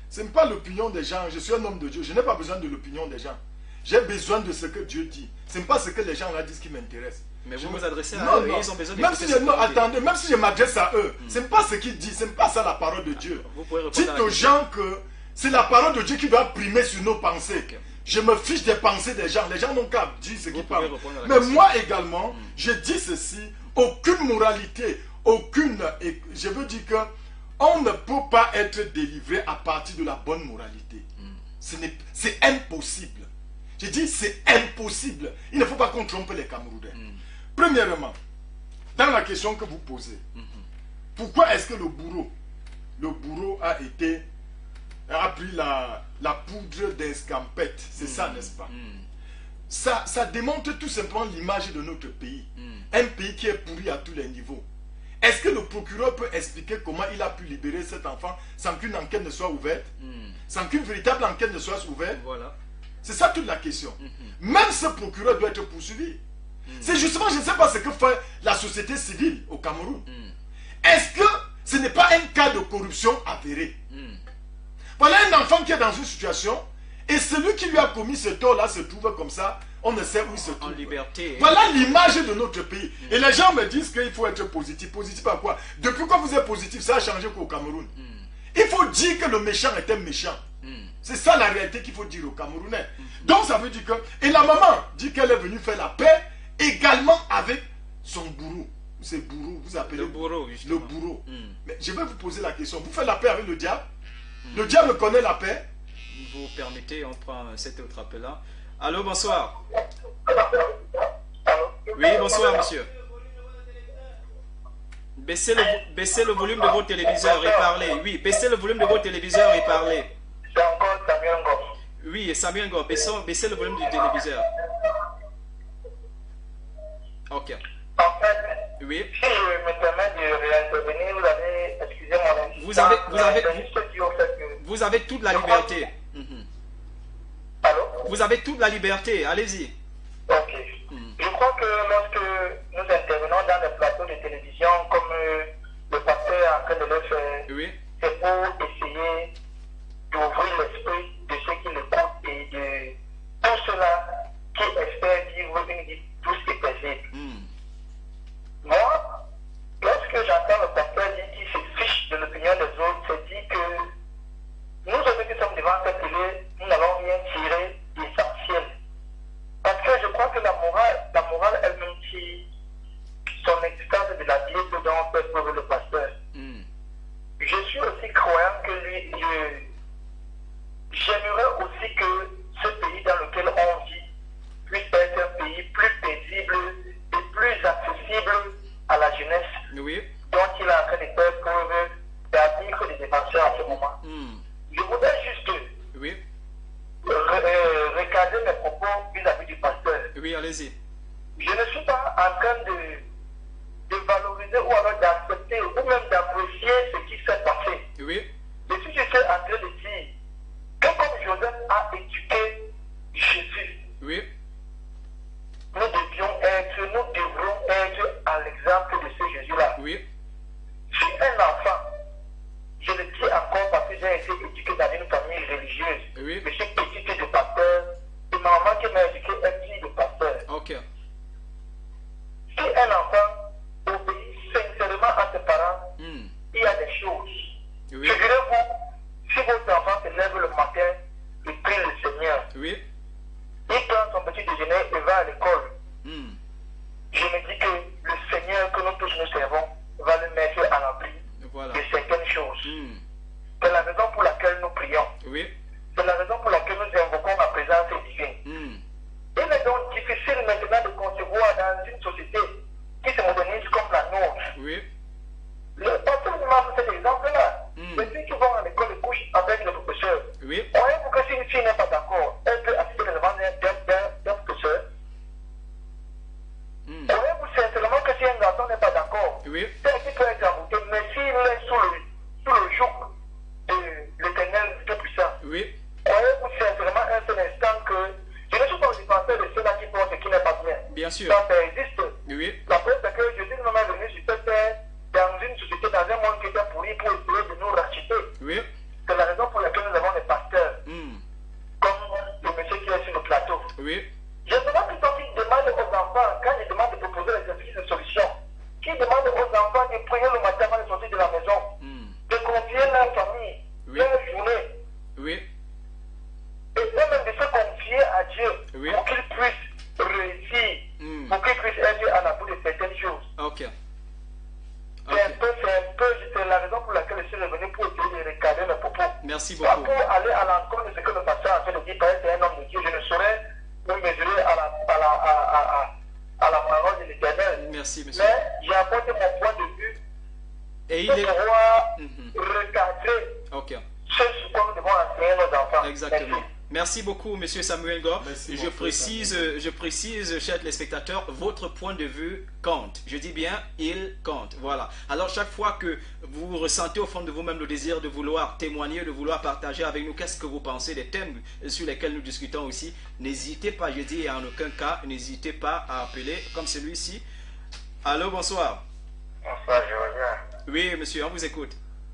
Ce n'est pas l'opinion des gens. Je suis un homme de Dieu. Je n'ai pas besoin de l'opinion des gens. J'ai besoin de ce que Dieu dit. Ce n'est pas ce que les gens là disent qui m'intéresse. Mais vous vous adressez à eux, ils ont besoin de attendez, même si je m'adresse à eux, ce n'est pas ce qu'ils disent, ce n'est pas ça la parole de Dieu. Dites aux gens que c'est la parole de Dieu qui doit primer sur nos pensées. Okay. Je me fiche des pensées des gens. Les gens n'ont qu'à dire ce qu'ils parlent. Mais moi également, je dis ceci, aucune moralité, aucune... Je veux dire que on ne peut pas être délivré à partir de la bonne moralité. C'est impossible. Je dis c'est impossible. Il ne faut pas qu'on trompe les Camerounais. Premièrement, dans la question que vous posez, pourquoi est-ce que le bourreau a pris la poudre d'escampette? C'est ça, n'est-ce pas? Ça démontre tout simplement l'image de notre pays. Un pays qui est pourri à tous les niveaux. Est-ce que le procureur peut expliquer comment il a pu libérer cet enfant sans qu'une enquête ne soit ouverte? Sans qu'une véritable enquête ne soit ouverte? Voilà. C'est ça toute la question. Même ce procureur doit être poursuivi. C'est justement, je ne sais pas ce que fait la société civile au Cameroun. Est-ce que ce n'est pas un cas de corruption avéré? Voilà un enfant qui est dans une situation et celui qui lui a commis ce tort-là se trouve comme ça, on ne sait où il se trouve. En liberté. Voilà l'image de notre pays. Et les gens me disent qu'il faut être positif. Positif à quoi? Depuis que vous êtes positif, ça a changé qu'au Cameroun. Il faut dire que le méchant est un méchant. C'est ça la réalité qu'il faut dire aux Camerounais. Donc ça veut dire que... Et la maman dit qu'elle est venue faire la paix également avec son bourreau. C'est bourreau, vous appelez... Le bourreau, justement. Le bourreau. Mais je vais vous poser la question. Vous faites la paix avec le diable? Le diable connaît la paix? Vous permettez, on prend cet autre appel-là. Allô, bonsoir. Oui, bonsoir, monsieur. Baissez le volume de votre téléviseur et parlez. Oui, baissez le volume de votre téléviseur et parlez. C'est encore Samuel Ngom. Oui, Samuel Ngom, baissez le volume du téléviseur. Ok. En fait, Oui. Si je me permets de réintervenir, vous avez, excusez mon vous avez toute la liberté. Allô? Vous avez toute la liberté, allez-y. Ok. Je crois que lorsque nous intervenons dans des plateaux de télévision, comme le pasteur est en train de le faire, Oui. c'est pour essayer d'ouvrir l'esprit de ceux qui l'écoutent et de tous ceux-là qui espèrent vivre une vie douce et paisible. Moi, lorsque j'entends le pasteur dire qu'il se fiche de l'opinion des autres, c'est dit que nous autres qui sommes devant cette télé, nous n'allons rien tirer d'essentiel. Parce que je crois que la morale elle-même qui son existence de la Bible dont peut prouver le pasteur. Je suis aussi croyant que lui, j'aimerais aussi que ce pays dans lequel on vit puisse être un pays plus paisible et plus accessible à la jeunesse, Oui. dont il est en train de faire preuve d'articles de défenseur en ce moment. Je voudrais juste Oui. regarder mes propos vis-à-vis du pasteur. Oui, allez-y. Je ne suis pas en train de valoriser ou alors d'accepter ou même d'apprécier ce qui s'est passé. Oui. Je suis juste en train de dire que comme Joseph a éduqué Jésus, Oui. nous devrons être à l'exemple de ce Jésus-là. Oui. Si un enfant, je le dis encore parce que j'ai été éduqué dans une famille religieuse, Oui. je suis petit de pasteur, et ma maman qui m'a éduqué est fille de pasteur. Ok. Si un enfant obéit sincèrement à ses parents, il y a des choses. Oui. Figurez-vous, si votre enfant se lève le matin et prie le Seigneur, Oui. il prend son petit déjeuner et va à l'école. Je me dis que le Seigneur que nous tous nous servons va le mettre à l'abri Voilà. de certaines choses. C'est la raison pour laquelle nous prions. Oui. C'est la raison pour laquelle nous invoquons la présence divine. Il est donc difficile maintenant de concevoir dans une société qui se modernise comme la nôtre. Oui. Le pasteur nous montre cet exemple-là. Les filles qui vont à l'école et couchent avec le professeur. Oui. Voyez-vous que si une fille n'est pas d'accord, elle peut assister devant d'un professeur. Voyez-vous sincèrement que si un garçon n'est pas d'accord, Oui. c'est qu'il peut être embouté, mais s'il est sous le joug de l'Éternel Tout-Puissant, Oui. voyez-vous sincèrement un seul instant que je ne suis pas le défenseur de ceux-là qui font ce qui n'est pas bien. Bien sûr. Ça existe. Oui. La preuve c'est que Jésus nous est venu sur cette terre dans une société, dans un monde qui était pourri pour essayer de nous racheter. Oui. C'est la raison pour laquelle nous avons des pasteurs, comme le monsieur qui est sur le plateau. Oui. Je demande plutôt qu'ils demandent aux enfants, quand ils demandent de proposer les services de solution, qu'ils demandent aux enfants de prier le matin avant de sortir de la maison, de confier leur famille, leur journée, Oui. et eux-mêmes de se confier à Dieu Oui. pour qu'ils puissent réussir, pour qu'ils puissent être à la bout de certaines choses. Ok. C'est la raison pour laquelle je suis revenu pour essayer de recadrer mes propos. Merci Pas beaucoup. pour aller à l'encontre de ce que le pasteur a fait de dire, parce que c'est un homme de Dieu, je ne saurais me mesurer à la parole de l'Éternel. Merci, monsieur. Mais j'ai apporté mon point de vue Et il pour est... pouvoir recadrer Ok. ce sur quoi nous devons enseigner nos enfants. Exactement. Merci. Merci beaucoup, monsieur Samuel Gore. Merci, Je mon précise, chers téléspectateurs, votre point de vue compte. Je dis bien, il compte. Voilà. Alors, chaque fois que vous ressentez au fond de vous-même le désir de vouloir témoigner, de vouloir partager avec nous qu'est-ce que vous pensez des thèmes sur lesquels nous discutons aussi, n'hésitez pas, je dis en aucun cas, n'hésitez pas à appeler comme celui-ci. Allô, bonsoir. Bonsoir, je reviens. Oui, monsieur, on vous écoute.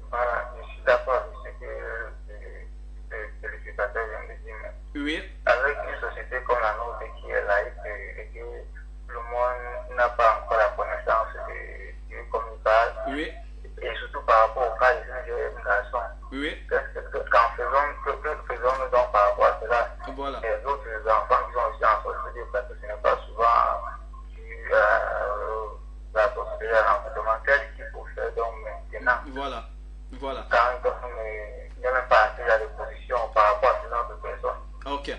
Voilà, je suis d'accord avec ce que le téléspectateur vient de dire. Oui. Avec une société comme la nôtre qui est laïque et que le monde n'a pas encore la connaissance de Dieu comme il parle, Oui. et surtout par rapport au cas de un garçon, Oui. que faisons-nous donc par rapport à cela? Voilà. Les autres enfants qui sont aussi en société, parce que ce n'est pas souvent dû à la société, à l'environnement, qu'est-ce qu'il faut faire donc maintenant? Voilà. Voilà. Quand il n'y a même pas assez de position par rapport à ce genre de personnes. Ok.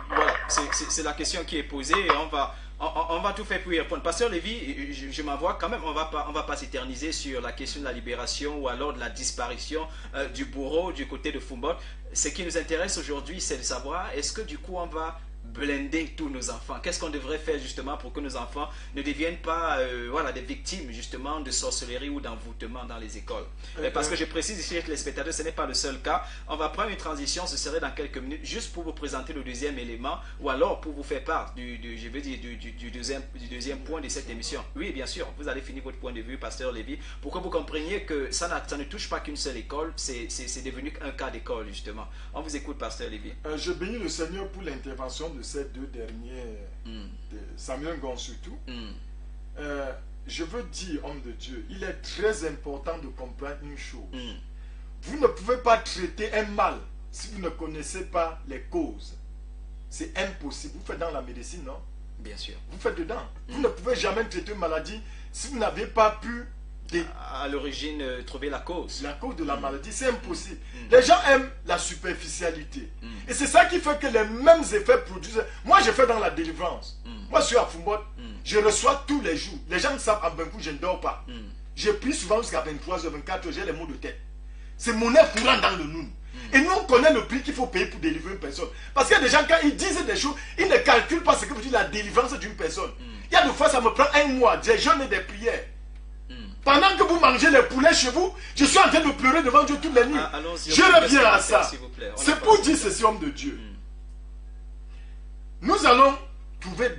Voilà, c'est la question qui est posée et on va tout faire pour y répondre. Pasteur Lévy, je m'envoie quand même, on va pas s'éterniser sur la question de la libération ou alors de la disparition du bourreau du côté de Foumbot. Ce qui nous intéresse aujourd'hui, c'est de savoir, est-ce que du coup on va blinder tous nos enfants? Qu'est-ce qu'on devrait faire justement pour que nos enfants ne deviennent pas voilà, des victimes justement de sorcellerie ou d'envoûtement dans les écoles? Parce que je précise ici avec les spectateurs, ce n'est pas le seul cas. On va prendre une transition, ce serait dans quelques minutes, juste pour vous présenter le deuxième élément, ou alors pour vous faire part du deuxième point de cette émission. Oui, bien sûr, vous allez finir votre point de vue, Pasteur Lévy, pour que vous compreniez que ça ne touche pas qu'une seule école, c'est devenu un cas d'école justement. On vous écoute, Pasteur Lévy. Je bénis le Seigneur pour l'intervention de ces deux derniers, de Samuel Ngon surtout. Je veux dire, homme de Dieu, il est très important de comprendre une chose. Vous ne pouvez pas traiter un mal si vous ne connaissez pas les causes. C'est impossible. Vous faites dans la médecine, non? Bien sûr. Vous faites dedans. Vous ne pouvez jamais traiter une maladie si vous n'avez pas pu à l'origine trouver la cause. La cause de la maladie, c'est impossible. Les gens aiment la superficialité. Et c'est ça qui fait que les mêmes effets produisent. Moi, je fais dans la délivrance. Moi, je suis à Fumot. Je reçois tous les jours. Les gens savent, à Benkou, je ne dors pas. Je prie souvent jusqu'à 23h, 24h, j'ai les maux de tête. C'est monnaie courante dans le Noun. Et nous, on connaît le prix qu'il faut payer pour délivrer une personne. Parce qu'il y a des gens, quand ils disent des choses, ils ne calculent pas ce que veut dire la délivrance d'une personne. Il y a des fois, ça me prend un mois, des jeûnes et des prières. Pendant que vous mangez les poulets chez vous, je suis en train de pleurer devant Dieu toutes les nuits. Je reviens à ça. C'est pour dire ceci, homme de Dieu. Nous allons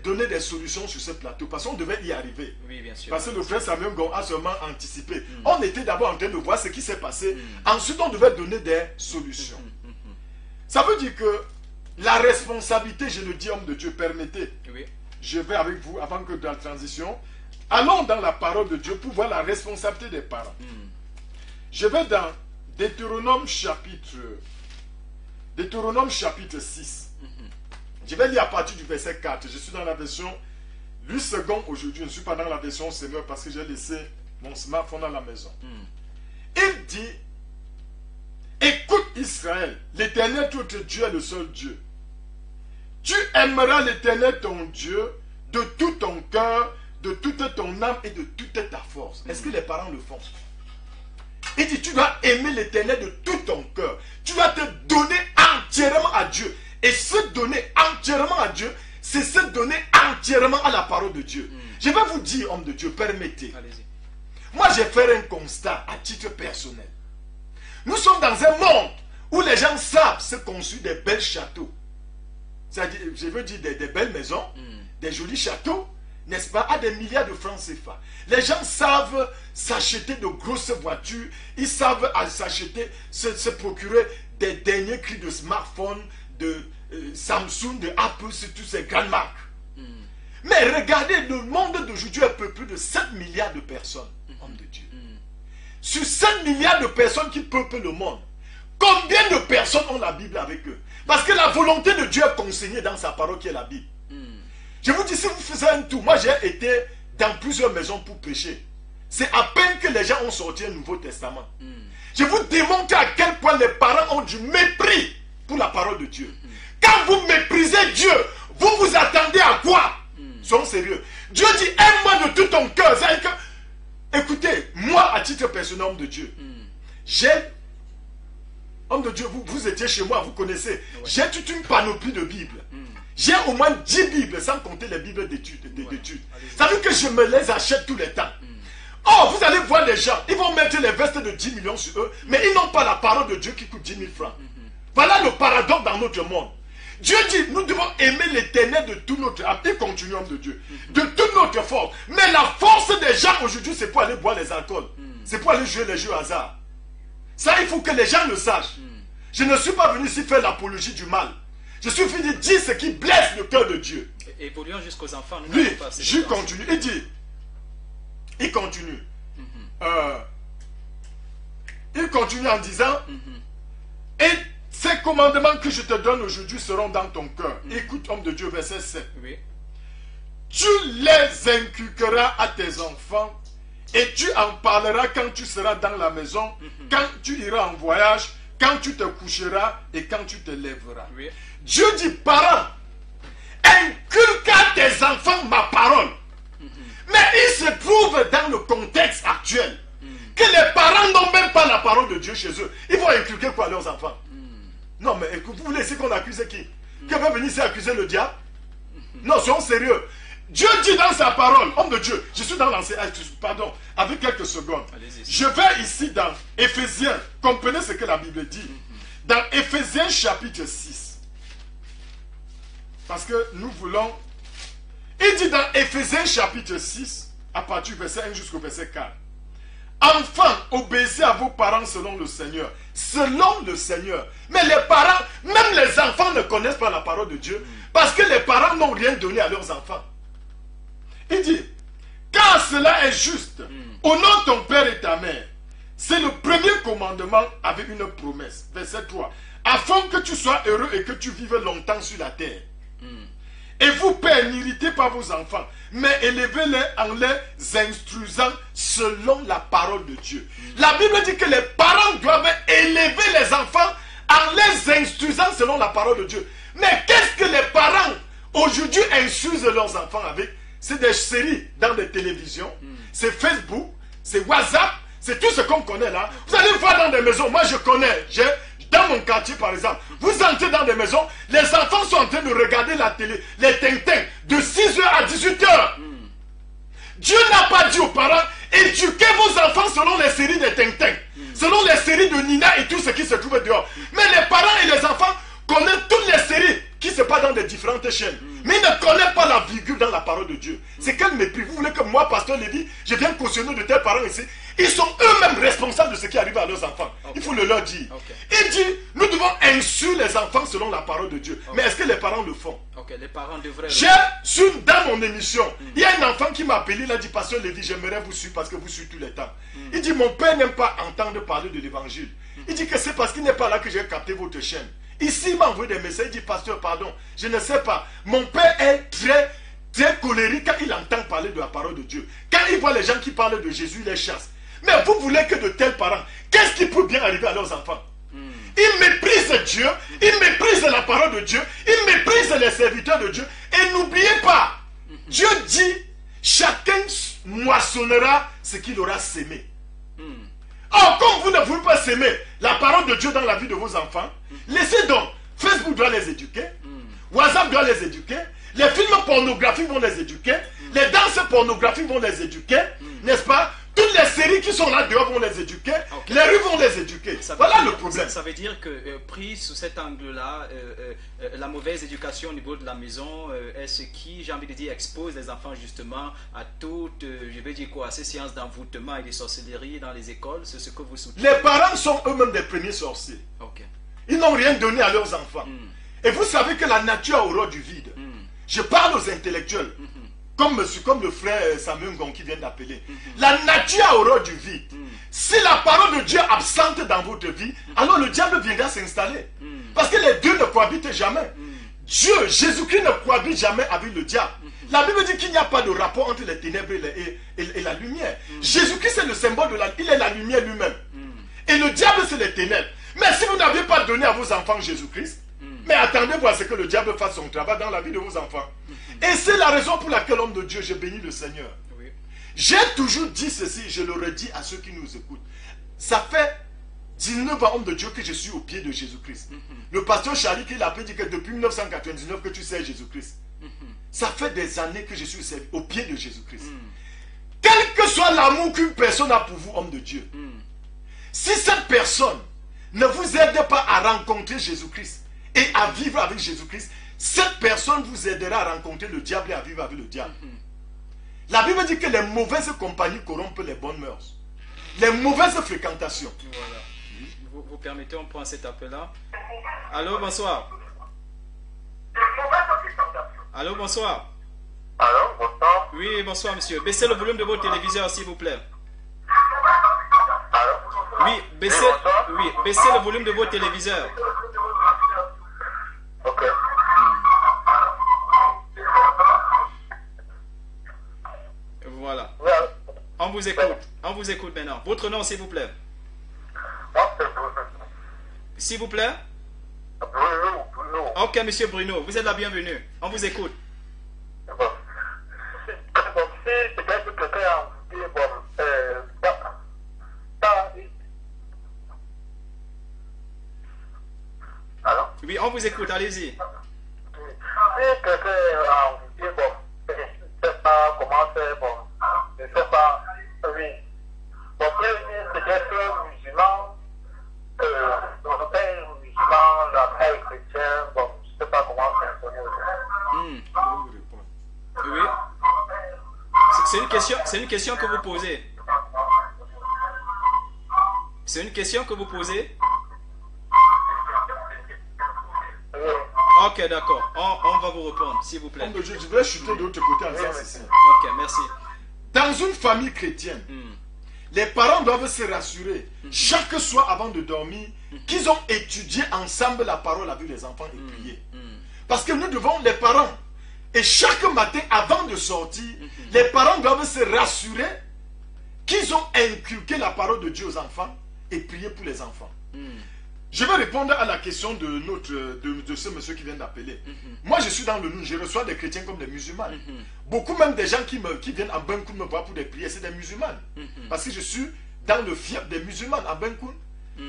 donner des solutions sur ce plateau parce qu'on devait y arriver. Oui, bien sûr. Parce que le frère Samuel Ngon a seulement anticipé. On était d'abord en train de voir ce qui s'est passé. Ensuite, on devait donner des solutions. Ça veut dire que la responsabilité, je le dis, homme de Dieu, permettez. Oui. Je vais avec vous avant que dans la transition. Allons dans la parole de Dieu pour voir la responsabilité des parents. Je vais dans Deutéronome chapitre 6. Je vais lire à partir du verset 4. Je suis dans la version 8 secondes aujourd'hui. Je ne suis pas dans la version Seigneur parce que j'ai laissé mon smartphone à la maison. Il dit: écoute Israël, l'Éternel notre Dieu est le seul Dieu. Tu aimeras l'Éternel ton Dieu de tout ton cœur, de toute ton âme et de toute ta force. Est-ce que les parents le font? Il dit: tu dois aimer l'Éternel de tout ton cœur. Tu dois te donner entièrement à Dieu. Et se donner entièrement à Dieu, c'est se donner entièrement à la parole de Dieu. Je vais vous dire, homme de Dieu, permettez. Moi, j'ai fait un constat à titre personnel. Nous sommes dans un monde où les gens savent se construire des belles châteaux. C'est-à-dire, je veux dire des belles maisons, des jolis châteaux, n'est-ce pas, à des milliards de francs CFA. Les gens savent s'acheter de grosses voitures, ils savent s'acheter, se procurer des derniers cris de smartphones, de Samsung, de Apple, sur toutes ces grandes marques. Mais regardez, le monde d'aujourd'hui est peuplé de 7 milliards de personnes, homme de Dieu. Sur 7 milliards de personnes qui peuplent le monde, combien de personnes ont la Bible avec eux? Parce que la volonté de Dieu est consignée dans sa parole qui est la Bible. Je vous dis, si vous faisiez un tour, moi j'ai été dans plusieurs maisons pour prêcher. C'est à peine que les gens ont sorti un Nouveau Testament. Je vous démontre à quel point les parents ont du mépris pour la parole de Dieu. Quand vous méprisez Dieu, vous vous attendez à quoi? Soyons sérieux. Dieu dit: aime-moi de tout ton cœur. Écoutez, moi à titre personnel, homme de Dieu, homme de Dieu, vous étiez chez moi, vous connaissez. J'ai toute une panoplie de Bibles. J'ai au moins 10 Bibles, sans compter les Bibles d'études. Ça veut dire que je me les achète tous les temps. Oh, vous allez voir les gens, ils vont mettre les vestes de 10 millions sur eux, mais ils n'ont pas la parole de Dieu qui coûte 10 000 francs. Voilà le paradoxe dans notre monde. Dieu dit: nous devons aimer l'Éternel de tout notre âme. Il continue, homme de Dieu, de toute notre force. Mais la force des gens aujourd'hui, c'est pour aller boire les alcools. C'est pour aller jouer les jeux hasard. Ça, il faut que les gens le sachent. Je ne suis pas venu ici faire l'apologie du mal. Je suis venu dire ce qui blesse le cœur de Dieu. Évoluons jusqu'aux enfants. Oui, je continue. Il continue. Il continue en disant: et ces commandements que je te donne aujourd'hui seront dans ton cœur. Écoute, homme de Dieu, verset 7. Oui. Tu les inculqueras à tes enfants et tu en parleras quand tu seras dans la maison, quand tu iras en voyage, quand tu te coucheras et quand tu te lèveras. Oui. Dieu dit: parents, inculque à tes enfants ma parole. Mais il se trouve dans le contexte actuel que les parents n'ont même pas la parole de Dieu chez eux. Ils vont inculquer quoi à leurs enfants? Non, mais vous laissez qu'on accuse qui? Qui va venir ici accuser le diable? Non, soyons sérieux. Dieu dit dans sa parole, homme de Dieu, je suis dans l'ancien, pardon, avec quelques secondes. Je vais ici dans Éphésiens, comprenez ce que la Bible dit. Dans Éphésiens chapitre 6. Parce que nous voulons... Il dit dans Éphésiens chapitre 6, à partir du verset 1 jusqu'au verset 4. Enfants, obéissez à vos parents selon le Seigneur. Selon le Seigneur. Mais les parents, même les enfants ne connaissent pas la parole de Dieu. Parce que les parents n'ont rien donné à leurs enfants. Il dit, car cela est juste, honore ton père et ta mère. C'est le premier commandement avec une promesse. Verset 3. Afin que tu sois heureux et que tu vives longtemps sur la terre. Et vous, pères, n'irritez pas vos enfants, mais élevez-les en les instruisant selon la parole de Dieu. La Bible dit que les parents doivent élever les enfants en les instruisant selon la parole de Dieu. Mais qu'est-ce que les parents aujourd'hui instruisent leurs enfants avec? C'est des séries dans des télévisions, c'est Facebook, c'est WhatsApp, c'est tout ce qu'on connaît là. Vous allez voir dans des maisons, moi je connais, dans mon quartier par exemple, vous entrez dans des maisons, les enfants sont en train de regarder la télé, les Tintins, de 6h à 18h. Dieu n'a pas dit aux parents, éduquez vos enfants selon les séries des Tintins, selon les séries de Nina et tout ce qui se trouve dehors. Mais les parents et les enfants connaissent toutes les séries qui se passent dans des différentes chaînes. Mais ils ne connaissent pas la virgule dans la parole de Dieu. C'est quel mépris. Vous voulez que moi, pasteur Lévi, je vienne cautionner de tels parents ici? Ils sont eux-mêmes responsables de ce qui arrive à leurs enfants. Il faut le leur dire. Il dit, nous devons instruire les enfants selon la parole de Dieu. Mais est-ce que les parents le font? Les parents devraient... Dans mon émission, il y a un enfant qui m'a appelé, il a dit, pasteur Lévi, j'aimerais vous suivre parce que vous suivez tous les temps. Il dit, mon père n'aime pas entendre parler de l'évangile. Il dit que c'est parce qu'il n'est pas là que j'ai capté votre chaîne. Ici, il m'a envoyé des messages, il dit, pasteur, pardon, je ne sais pas. Mon père est très colérique quand il entend parler de la parole de Dieu. Quand il voit les gens qui parlent de Jésus, il les chasse. Mais vous voulez que de tels parents, qu'est-ce qui peut bien arriver à leurs enfants? Ils méprisent Dieu, ils méprisent la parole de Dieu, ils méprisent les serviteurs de Dieu. Et n'oubliez pas, Dieu dit, chacun moissonnera ce qu'il aura sémé. Or, comme vous ne voulez pas s'aimer la parole de Dieu dans la vie de vos enfants, laissez donc. Facebook doit les éduquer, WhatsApp doit les éduquer, les films pornographiques vont les éduquer, les danses pornographiques vont les éduquer, n'est-ce pas? Toutes les séries qui sont là dehors vont les éduquer, les rues vont les éduquer. Voilà le problème. Ça veut dire que, pris sous cet angle-là, la mauvaise éducation au niveau de la maison est ce qui, j'ai envie de dire, expose les enfants justement à toutes, je vais dire quoi, à ces séances d'envoûtement et de sorcellerie dans les écoles. C'est ce que vous soutenez. Les parents sont eux-mêmes des premiers sorciers. Ils n'ont rien donné à leurs enfants. Et vous savez que la nature a horreur du vide. Je parle aux intellectuels. Comme le frère Samuel Ngon qui vient d'appeler. La nature a horreur du vide. Si la parole de Dieu est absente dans votre vie, alors le diable viendra s'installer. Parce que les deux ne cohabitent jamais. Dieu, Jésus-Christ ne cohabite jamais avec le diable. La Bible dit qu'il n'y a pas de rapport entre les ténèbres et la lumière. Jésus-Christ est le symbole de il est la lumière lui-même. Et le diable c'est les ténèbres. Mais si vous n'avez pas donné à vos enfants Jésus-Christ, mais attendez voir ce que le diable fasse son travail dans la vie de vos enfants. Et c'est la raison pour laquelle, homme de Dieu, je bénis le Seigneur. J'ai toujours dit ceci, je le redis à ceux qui nous écoutent. Ça fait 19 ans, homme de Dieu, que je suis au pied de Jésus-Christ. Le pasteur Charlie, qui l'a dit que depuis 1999 que tu sais Jésus-Christ. Ça fait des années que je suis au pied de Jésus-Christ. Quel que soit l'amour qu'une personne a pour vous, homme de Dieu, si cette personne ne vous aide pas à rencontrer Jésus-Christ et à vivre avec Jésus-Christ, cette personne vous aidera à rencontrer le diable et à vivre avec le diable. La Bible dit que les mauvaises compagnies corrompent les bonnes mœurs. Les mauvaises fréquentations. Voilà. Vous permettez, on prend cet appel-là. Allô, bonsoir. Allô, bonsoir. Allô, bonsoir. Oui, bonsoir, monsieur. Baissez le volume de votre téléviseur, s'il vous plaît. Allô? Oui, baissez le volume de votre téléviseur. Ok. Voilà. Oui, On vous écoute. On vous écoute maintenant. Votre nom, s'il vous plaît. S'il vous plaît. Bruno. Ok, monsieur Bruno, vous êtes la bienvenue. On vous écoute. Alors? Oui, on vous écoute, allez-y. Si quelqu'un a Et bon, je ne sais pas comment faire, bon, je ne sais pas, oui. Mon premier, c'est d'être musulman, mon père musulman, la mère chrétienne, bon, je ne sais pas comment fonctionner aujourd'hui. Oui. C'est une question que vous posez. C'est une question que vous posez? Ok, d'accord. On va vous répondre, s'il vous plaît. Je vais chuter de l'autre côté en disant ceci. Ok, merci. Dans une famille chrétienne, les parents doivent se rassurer chaque soir avant de dormir qu'ils ont étudié ensemble la parole avec les enfants et prié. Parce que nous devons, les parents, et chaque matin avant de sortir, les parents doivent se rassurer qu'ils ont inculqué la parole de Dieu aux enfants et prier pour les enfants. Je vais répondre à la question de ce monsieur qui vient d'appeler. Moi, je suis dans le nous, je reçois des chrétiens comme des musulmans. Beaucoup même des gens qui viennent à Benkoun me voir pour des prières, c'est des musulmans. Parce que je suis dans le fief des musulmans à Benkoun.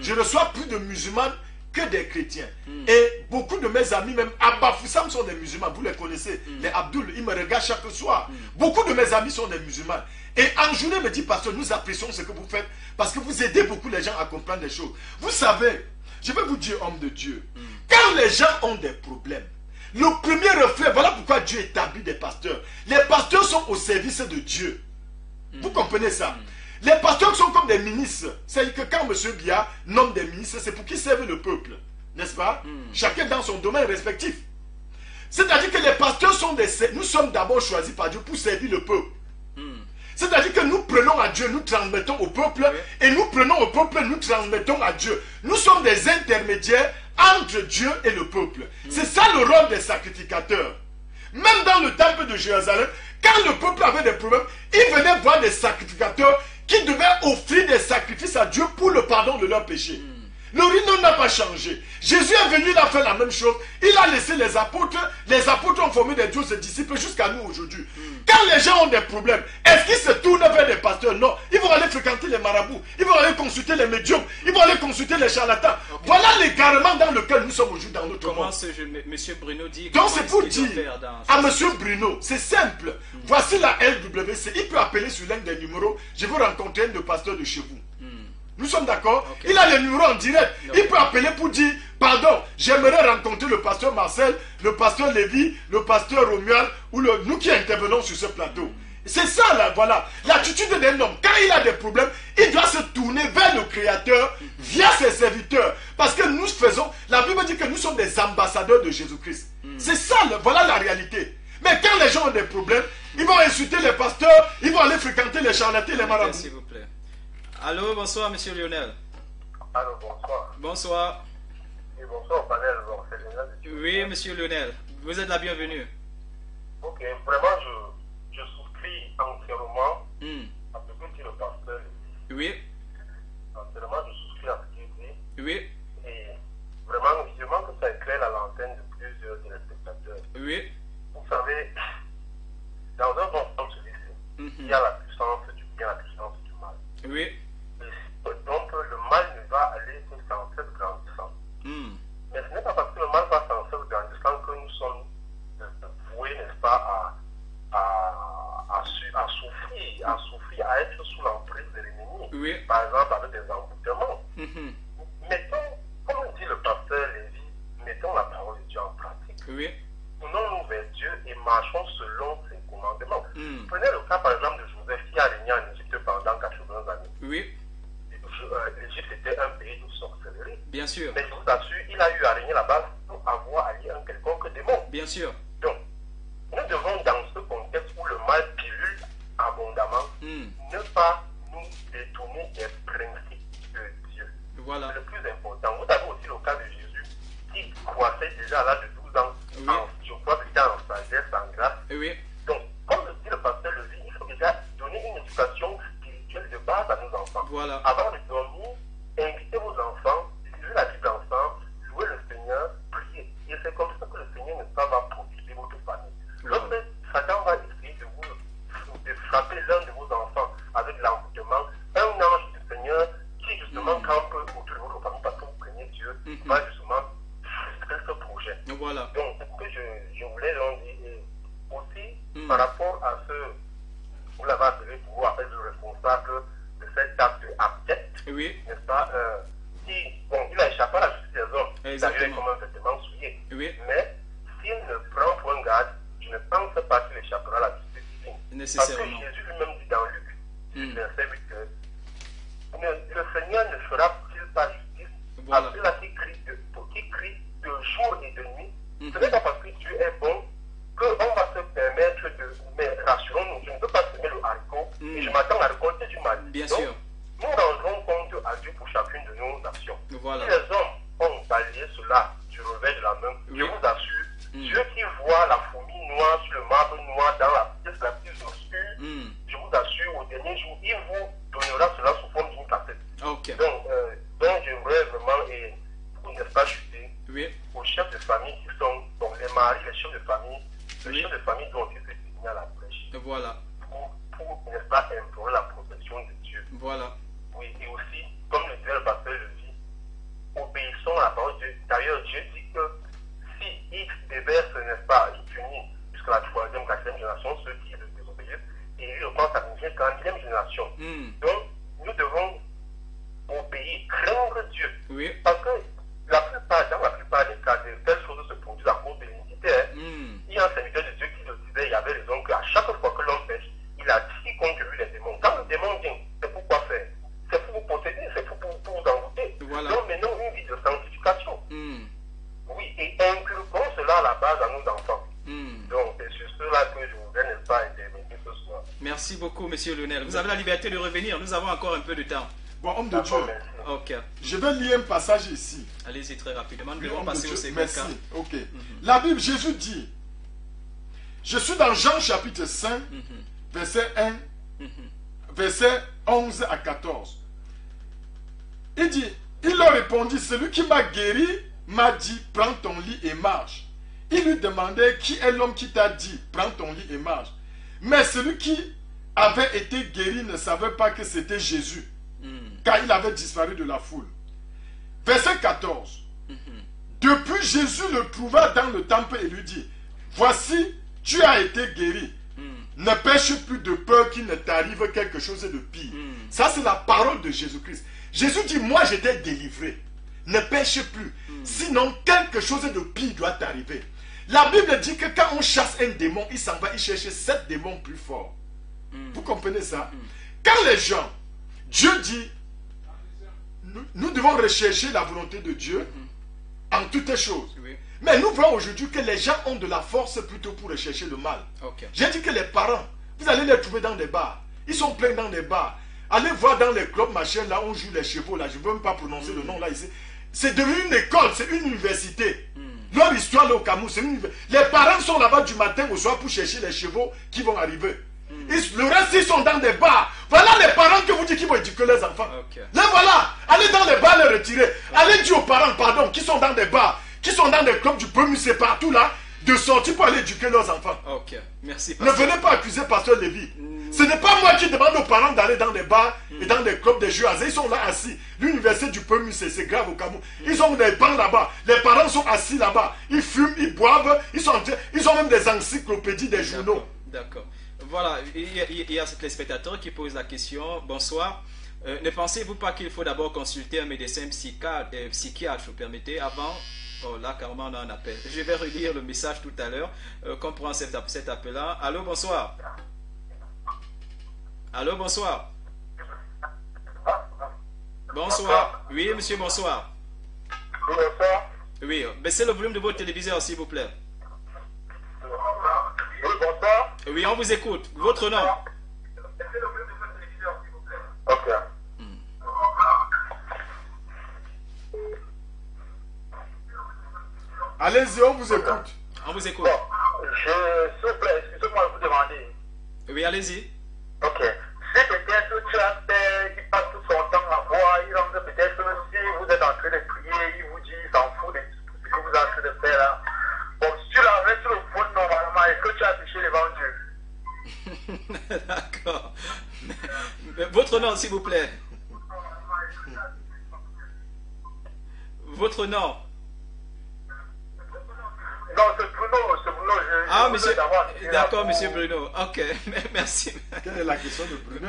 Je reçois plus de musulmans que des chrétiens. Et beaucoup de mes amis, même à Bafoussam, sont des musulmans. Vous les connaissez. Les Abdoul, ils me regardent chaque soir. Beaucoup de mes amis sont des musulmans. Et en journée, me dit, pasteur, nous apprécions ce que vous faites parce que vous aidez beaucoup les gens à comprendre les choses. Vous savez, je vais vous dire, homme de Dieu, quand les gens ont des problèmes, le premier reflet, voilà pourquoi Dieu établit des pasteurs. Les pasteurs sont au service de Dieu. Vous comprenez ça? Les pasteurs sont comme des ministres. C'est que quand M. Biya nomme des ministres, c'est pour qu'ils servent le peuple. N'est-ce pas? Chacun dans son domaine respectif. C'est-à-dire que les pasteurs sont nous sommes d'abord choisis par Dieu pour servir le peuple. C'est-à-dire que nous prenons à Dieu, nous transmettons au peuple, et nous prenons au peuple, nous transmettons à Dieu. Nous sommes des intermédiaires entre Dieu et le peuple. C'est ça le rôle des sacrificateurs. Même dans le temple de Jérusalem, quand le peuple avait des problèmes, ils venaient voir des sacrificateurs qui devaient offrir des sacrifices à Dieu pour le pardon de leurs péchés. Le rite n'a pas changé. Jésus est venu, il a fait la même chose. Il a laissé les apôtres ont formé des dieux, ses disciples jusqu'à nous aujourd'hui. Quand les gens ont des problèmes, est-ce qu'ils se tournent vers les pasteurs? Non. Ils vont aller fréquenter les marabouts, ils vont aller consulter les médiums, ils vont aller consulter les charlatans. Voilà l'égarement dans lequel nous sommes aujourd'hui dans notre monde. Monsieur Bruno dit... Donc c'est pour dire à Monsieur Bruno, c'est simple. Voici la LWC. Il peut appeler sur l'un des numéros. Je veux rencontrer un de pasteurs de chez vous. Nous sommes d'accord? Il a les numéros en direct. Il peut appeler pour dire, pardon, j'aimerais rencontrer le pasteur Marcel, le pasteur Lévy, le pasteur Romuald, ou nous qui intervenons sur ce plateau. C'est ça, là, voilà. L'attitude d'un homme, quand il a des problèmes, il doit se tourner vers le Créateur via ses serviteurs. Parce que nous faisons, la Bible dit que nous sommes des ambassadeurs de Jésus-Christ. C'est ça, voilà la réalité. Mais quand les gens ont des problèmes, ils vont insulter les pasteurs, ils vont aller fréquenter les charlatans, les marabouts. S'il vous plaît. Allô, bonsoir, monsieur Lionel. Allô, bonsoir. Bonsoir. Oui, bonsoir, panel. Bon, c'est Lionel. Oui, monsieur Lionel. Vous êtes la bienvenue. Ok, vraiment, je souscris entièrement à ce que dit le pasteur. Oui. Entièrement, je souscris à ce qu'il dit. Oui. Et vraiment, vivement que ça éclaire la lanterne de plusieurs téléspectateurs. Oui. Vous savez, dans un bon sens, il y a la puissance du bien, la puissance du mal. Oui. Donc le mal ne va aller que sans cesse grandissant. Mais ce n'est pas parce que le mal va sans cesse grandissant que nous sommes voués, n'est-ce pas, à souffrir, à être sous l'emprise de l'ennemi. Oui. Par exemple avec des emboutements. Mettons, comme dit le pasteur Lévy, mettons la parole de Dieu en pratique. Oui. Tournons-nous vers Dieu et marchons selon ses commandements. Prenez le cas par exemple de Joseph qui a régné en Égypte pendant 80 années. Oui. L'Égypte était un pays de sorcellerie. Bien sûr. Mais je vous assure, il a eu à régner là-bas pour avoir allié un quelconque démon. Bien sûr. Donc, nous devons, dans ce contexte où le mal pilule abondamment, ne pas nous détourner des principes de Dieu. Voilà. C'est le plus important. Vous avez aussi le cas de Jésus qui croissait déjà à l'âge de 12 ans. Oui. Je crois que c'était en sagesse, en grâce. Oui. Donc, comme le dit le pasteur Levi, il faut déjà donner une éducation spirituelle de base à nos enfants. Voilà. Avant de dormir, invitez vos enfants, lisez la Bible ensemble, louez le Seigneur, priez. Et c'est comme ça que le Seigneur ne va protéger votre famille. Lorsque Satan va essayer de frapper l'un de vos enfants avec l'envoûtement, un ange du Seigneur qui justement campe autour de votre famille parce que vous craignez Dieu, va justement frustrer ce projet. Voilà. Donc, c'est ce que je voulais leur dire. Et aussi, abject, Oui. n'est-ce pas, il a échappé à la justice des hommes, Exactement. c'est-à-dire comme un vêtement souillé. Oui. Mais s'il ne prend point garde, je ne pense pas qu'il échappera à la justice divine. Nécessairement. Parce que Jésus lui-même dit dans Luc, verset 8, que le Seigneur ne fera-t-il pas justice Voilà. à ceux-là qui crient de jour et de nuit. Ce n'est pas parce que Dieu est bon qu'on va se permettre de... Mais rassurons-nous, je ne peux pas semer le haricot et je m'attends à récolter du mal. Bien Donc, sûr. nous rendrons compte à Dieu pour chacune de nos actions. Voilà. Si les hommes ont balayé cela du revers de la main, je Oui. vous assure, Dieu qui voit la fourmi noire sur le marbre noir dans la pièce la plus obscure, je vous assure, au dernier jour, il vous donnera cela sous forme d'une cassette. Ok. Donc j'aimerais vraiment, et pour ne pas chuter, Oui. aux chefs de famille qui sont, donc les maris, les chefs de famille, les Oui. chefs de famille doivent aussi se tenir à la brèche Voilà. pour n'est-ce pas, implorer la protection de Dieu. Voilà. Oui, et aussi, comme le disait le pasteur le dit, obéissons à la parole de Dieu. D'ailleurs, Dieu dit que si X déverse, n'est-ce pas, il punit jusqu'à la 3e, 4e génération ceux qui le désobéissent, et il reprend sa mission jusqu'à la 1000e génération. Donc, nous devons obéir, craindre Dieu. Oui. Parce que dans la plupart des cas, de telles choses se produisent à cause de l'iniquité. Il y a un serviteur de Dieu qui le disait, il y avait raison qu'à chaque fois que l'homme pêche, il a dit contre lui les démons. Quand le démon vient, c'est pour quoi faire? C'est pour vous posséder, c'est pour vous envoûter. Voilà. Donc maintenant, une vie de sanctification. Oui, et inculquons cela à la base à nos enfants. Donc c'est sur cela que je voudrais, n'est-ce pas, intervenir ce soir. Merci beaucoup, monsieur Lionel. Vous avez la liberté de revenir. Nous avons encore un peu de temps. Bon, homme de Dieu, D'accord, merci. Ok. je vais lire un passage ici. Allez-y très rapidement. Nous Oui, devons homme de passer au Dieu, second merci. cas. Ok. La Bible, Jésus dit, je suis dans Jean chapitre 5, verset 1, verset 11 à 14. Il dit, il leur répondit, celui qui m'a guéri m'a dit, prends ton lit et marche. Il lui demandait, qui est l'homme qui t'a dit, prends ton lit et marche. Mais celui qui avait été guéri ne savait pas que c'était Jésus, car il avait disparu de la foule. Verset 14. Depuis, Jésus le trouva dans le temple et lui dit, voici, tu as été guéri. Ne pêche plus de peur qu'il ne t'arrive quelque chose de pire. Ça, c'est la parole de Jésus-Christ. Jésus dit, moi, j'étais délivré. Ne pêche plus. Sinon, quelque chose de pire doit t'arriver. La Bible dit que quand on chasse un démon, il s'en va, il cherche 7 démons plus forts. Vous comprenez ça? Quand les gens, Dieu dit, nous devons rechercher la volonté de Dieu en toutes choses. Oui. Mais nous voyons aujourd'hui que les gens ont de la force plutôt pour rechercher le mal. Ok. J'ai dit que les parents, vous allez les trouver dans des bars. Ils sont pleins dans des bars. Allez voir dans les clubs, machin, là, on joue les chevaux, là. Je ne veux même pas prononcer le nom, là, ici. C'est devenu une école, c'est une université. Leur histoire, là, au Cameroun, c'est une université. Les parents sont là-bas du matin au soir pour chercher les chevaux qui vont arriver. Le reste, ils sont dans des bars. Voilà les parents que vous dites qui vont éduquer les enfants. Ok. Là, voilà. Allez dans les bars les retirer. Allez dire aux parents, pardon, qui sont dans des bars, qui sont dans des clubs du premier, c'est partout là, de sortir pour aller éduquer leurs enfants. Ok. Merci, Ne pasteur. venez pas accuser Pasteur Lévy. Ce n'est pas moi qui demande aux parents d'aller dans des bars et dans des clubs des jeux hasard. Ils sont là assis. L'université du premier, c'est grave au Cameroun. Ils ont des bancs là-bas. Les parents sont assis là-bas. Ils fument, ils boivent. Ils ont même des encyclopédies, des journaux. D'accord. Voilà, il y a les spectateurs qui posent la question. Bonsoir. Ne pensez-vous pas qu'il faut d'abord consulter un médecin psychiatre, vous permettez, avant... Oh là, carrément, on a un appel. Je vais relire le message tout à l'heure. Qu'on prend cet appel-là. Allô, bonsoir. Allô, bonsoir. Bonsoir. Oui, monsieur, bonsoir. Bonsoir. Oui, baissez le volume de votre téléviseur, s'il vous plaît. Oui, bonsoir. Oui, on vous écoute. Votre nom? Ok. Allez-y, on vous écoute. On vous écoute. Bon, s'il vous plaît, excusez-moi de vous demander. Oui, allez-y. Ok. Si peut-être tu as fait, il passe tout son temps à voir, il rentre peut-être, si vous êtes en train de prier, il vous dit, il s'en fout de ce que vous êtes en train de faire là. Bon, si tu l'avais sur le phone normalement, est-ce que tu as touché devant Dieu? D'accord. Votre nom, s'il vous plaît. Votre nom. Non, c'est Bruno, Ah, monsieur, d'accord, monsieur Bruno. Ok, merci. Quelle est la question de Bruno?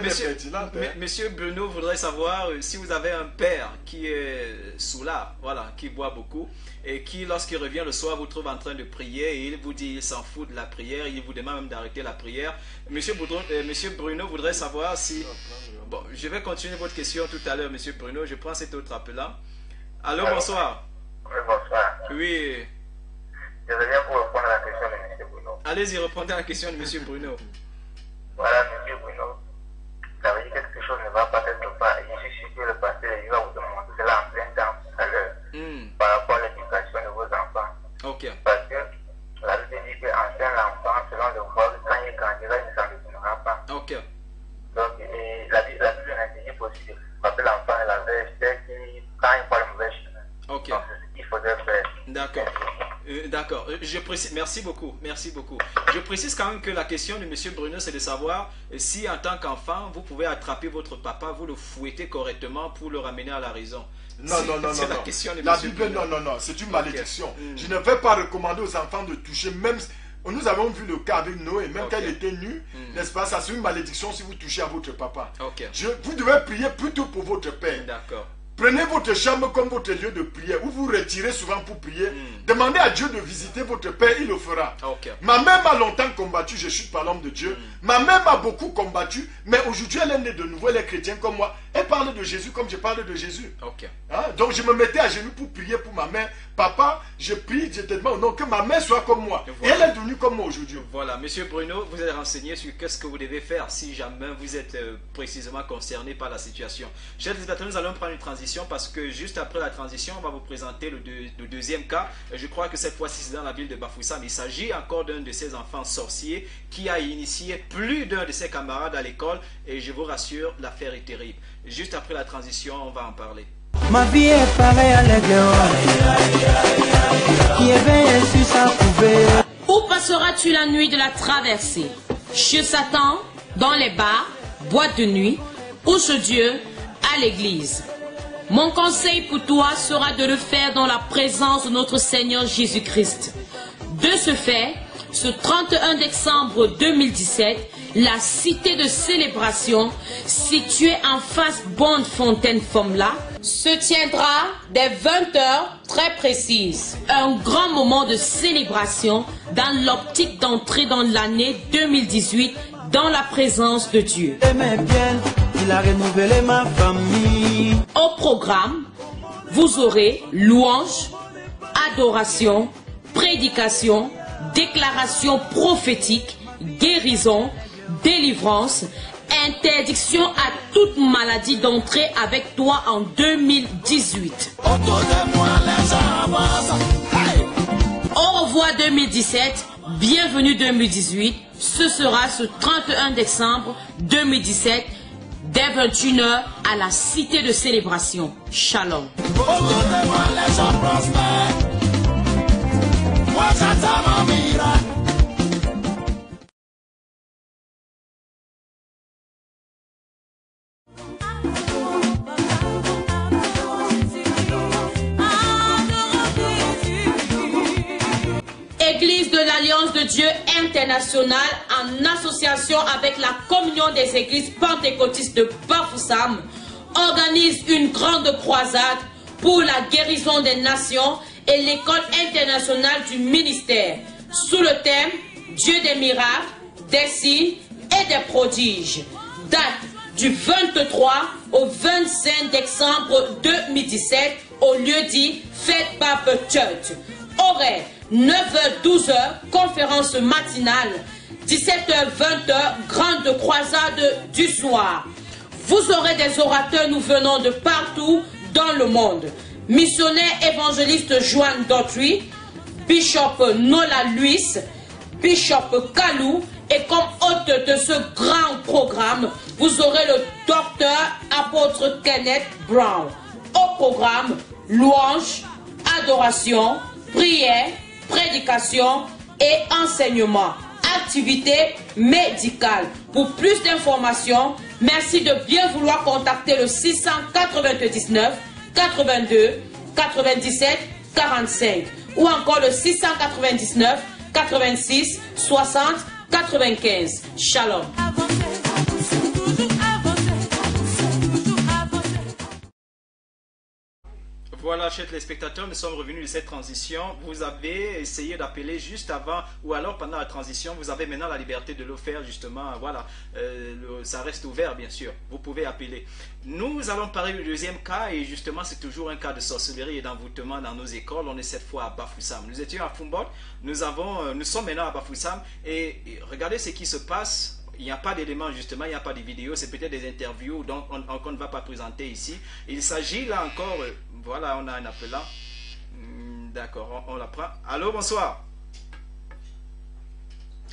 Monsieur Bruno voudrait savoir si vous avez un père qui est soulard, voilà, qui boit beaucoup, et qui, lorsqu'il revient le soir, vous trouve en train de prier, et il vous dit, il s'en fout de la prière, il vous demande même d'arrêter la prière. Monsieur Bruno voudrait savoir si... Bon, je vais continuer votre question tout à l'heure, monsieur Bruno. Je prends cet autre appelant. Allô, bonsoir. Oui, bonsoir. Oui. Je reviens pour répondre à la question de M. Bruno. Allez-y, répondez à la question de M. Bruno. Voilà, M. Bruno. Ça veut dire que quelque chose ne va pas quelque part. Et je suis sûr que le pasteur il va vous demander cela en plein temps tout à l'heure. Par rapport à l'éducation de vos enfants. Ok. Parce que la Bible dit qu'enseigne l'enfant selon le voile, quand il grandira, il ne s'en détournera pas. Ok. Donc, et la Bible indique aussi de frapper l'enfant et la verge, c'est qu'il, quand il prend le mauvais chemin. Ok. Donc, c'est ce qu'il faudrait faire. D'accord. D'accord. Je précise. Merci beaucoup. Merci beaucoup. Je précise quand même que la question de M. Bruno, c'est de savoir si en tant qu'enfant, vous pouvez attraper votre papa, vous le fouettez correctement pour le ramener à la raison. Non. C'est la question de la M. Bible, Bruno. non, c'est une malédiction. Je ne vais pas recommander aux enfants de toucher, même... Nous avons vu le cas avec Noé, même quand il était nu, n'est-ce pas? Ça, c'est une malédiction si vous touchez à votre papa. Vous devez prier plutôt pour votre père. D'accord. Prenez votre chambre comme votre lieu de prière, où vous retirez souvent pour prier. Demandez à Dieu de visiter votre père, il le fera. Ma mère m'a longtemps combattu, je suis pas l'homme de Dieu. Ma mère m'a beaucoup combattu, mais aujourd'hui elle est née de nouveau, elle est chrétienne comme moi. Elle parle de Jésus comme je parle de Jésus. Hein? Donc je me mettais à genoux pour prier pour ma mère. Papa, je prie, je te demande non, que ma mère soit comme moi. Voilà. Et elle est devenue comme moi aujourd'hui. Voilà, monsieur Bruno, vous êtes renseigné sur qu'est-ce que vous devez faire si jamais vous êtes précisément concerné par la situation. Chers téléspectateurs, nous allons prendre une transition parce que juste après la transition, on va vous présenter le deuxième cas. Je crois que cette fois-ci, c'est dans la ville de Bafoussam. Il s'agit encore d'un de ces enfants sorciers qui a initié plus d'un de ses camarades à l'école. Et je vous rassure, l'affaire est terrible. Juste après la transition, on va en parler. Ma vie est pareille à qui éveille sur sa poubelle. Où passeras-tu la nuit de la traversée? Chez Satan, dans les bars, boîtes de nuit, ou chez Dieu, à l'église. Mon conseil pour toi sera de le faire dans la présence de notre Seigneur Jésus-Christ. De ce fait, ce 31 décembre 2017, la cité de célébration, située en face Bonne Fontaine Fomla, se tiendra dès 20h très précise. Un grand moment de célébration dans l'optique d'entrer dans l'année 2018 dans la présence de Dieu. Il a renouvelé ma famille. Au programme, vous aurez louange, adoration, prédication, déclaration prophétique, guérison, délivrance, interdiction à toute maladie d'entrer avec toi en 2018. Au revoir 2017, bienvenue 2018. Ce sera ce 31 décembre 2017 dès 21h à la cité de célébration. Shalom. Église de l'Alliance de Dieu internationale en association avec la communion des églises pentecôtistes de Bafoussam organise une grande croisade pour la guérison des nations et l'école internationale du ministère sous le thème Dieu des miracles, des signes et des prodiges. Date du 23 au 25 décembre 2017 au lieu dit Fête Pape Church. Horaire 9h-12h, conférence matinale, 17h-20h, grande croisade du soir. Vous aurez des orateurs nous venant de partout dans le monde. Missionnaire évangéliste Joanne Dautry, Bishop Nola Luis, Bishop Kalou, et comme hôte de ce grand programme, vous aurez le docteur apôtre Kenneth Brown. Au programme, louange, adoration, prière, prédication et enseignement. Activité médicale. Pour plus d'informations, merci de bien vouloir contacter le 699 82 97 45. ou encore le 699 86 60 95. Shalom. Voilà, chers téléspectateurs, nous sommes revenus de cette transition. Vous avez essayé d'appeler juste avant ou alors pendant la transition. Vous avez maintenant la liberté de le faire justement. Voilà, ça reste ouvert bien sûr. Vous pouvez appeler. Nous allons parler du deuxième cas et justement c'est toujours un cas de sorcellerie et d'envoûtement dans nos écoles. On est cette fois à Bafoussam. Nous étions à Foumbot. Nous sommes maintenant à Bafoussam et regardez ce qui se passe. Il n'y a pas d'éléments justement, il n'y a pas de vidéos, c'est peut-être des interviews donc on ne va pas présenter ici. Il s'agit là encore, voilà, on a un appelant. D'accord, on la prend. Allô, bonsoir.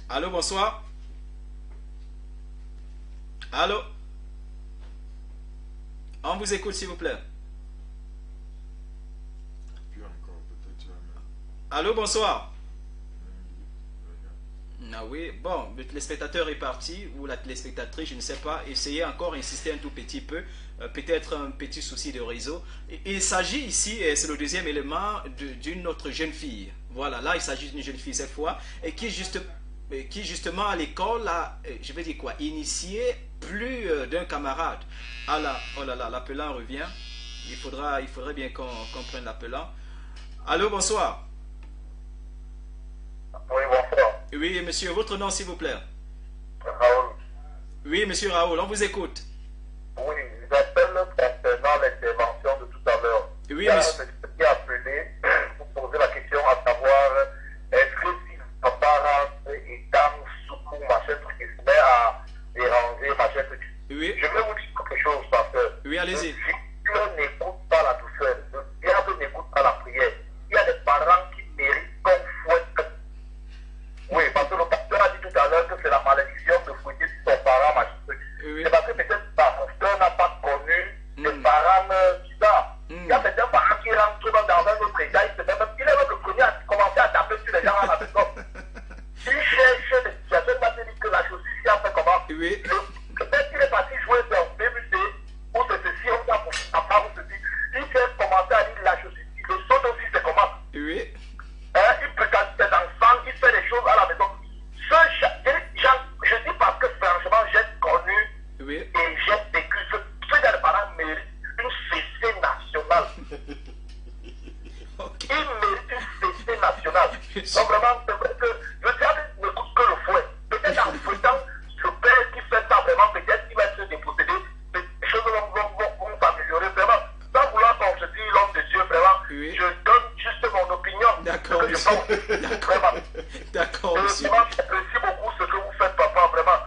Allô, bonsoir. Allô. On vous écoute s'il vous plaît. Allô, bonsoir. Ah oui, bon, le téléspectateur est parti, ou la téléspectatrice, je ne sais pas, essayez encore d'insister un tout petit peu, peut-être un petit souci de réseau. Il s'agit ici, et c'est le deuxième élément, d'une autre jeune fille. Voilà, là il s'agit d'une jeune fille cette fois, et qui justement à l'école a, je vais dire quoi, initié plus d'un camarade. Ah là, oh là là, l'appelant revient, il faudrait bien qu'on prenne l'appelant. Allô, bonsoir. Oui, bonsoir. Oui, monsieur, votre nom, s'il vous plaît. Raoul. Oui, monsieur Raoul, on vous écoute. Oui, j'appelle concernant l'intervention de tout à l'heure. Oui, monsieur. Qui a appelé pour poser la question à savoir est-ce que si un parent et dame soukou, machin truc, il se met à déranger, machin truc. Oui. Je vais vous dire quelque chose, pasteur. Oui, allez-y. Le n'écoute pas la douceur, le diable n'écoute pas la prière. Il y a des parents qui méritent qu'on fouette. Oui, parce que le pasteur a dit tout à l'heure que c'est la malédiction de fouetter son parent, machin truc. Oui. C'est parce que peut-être le pasteur n'a pas connu des parents bizarres. Il y a certains parents qui rentrent dans un autre état, il est même le premier à commencer à taper sur les gens à la maison. Il cherche des situations, il m'a dit que la chose ici a fait comment. Oui. Peut-être qu'il est parti jouer dans BBC, ou c'est ceci, on va pour sa part, ou ceci. Il fait commencer à dire la chose ici, le saut aussi c'est comment. Oui. Il peut casser ses enfants, il fait des choses à la maison. Je dis parce que franchement, j'ai connu Oui. et j'ai vécu ce que les parents méritent une fessée nationale. Ok. Ils méritent une fessée nationale. Donc vraiment, c'est vrai que le diable n'écoute que le fouet. Peut-être en fouettant ce père qui fait ça vraiment, peut-être qu'il va se déposséder. Les choses vont s'améliorer vraiment. Sans vouloir qu'on se dise l'homme de Dieu, vraiment, Oui. je donne juste mon opinion. D'accord, Ce que je pense. D'accord. Vraiment. D'accord, monsieur. Vraiment, j'apprécie beaucoup ce que vous faites, papa, vraiment.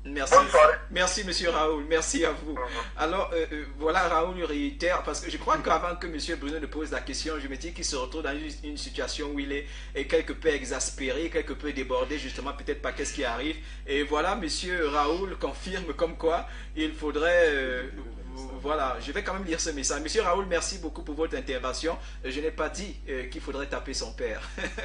Merci. Bonne soirée. Merci, monsieur Raoul. Merci à vous. Alors, voilà, Raoul réitère, parce que je crois qu'avant que monsieur Bruno ne pose la question, je me dis qu'il se retrouve dans une situation où il est quelque peu exaspéré, quelque peu débordé, justement, peut-être pas qu'est-ce qui arrive. Et voilà, monsieur Raoul confirme comme quoi il faudrait... voilà, je vais quand même lire ce message. Monsieur Raoul, merci beaucoup pour votre intervention. Je n'ai pas dit qu'il faudrait taper son père.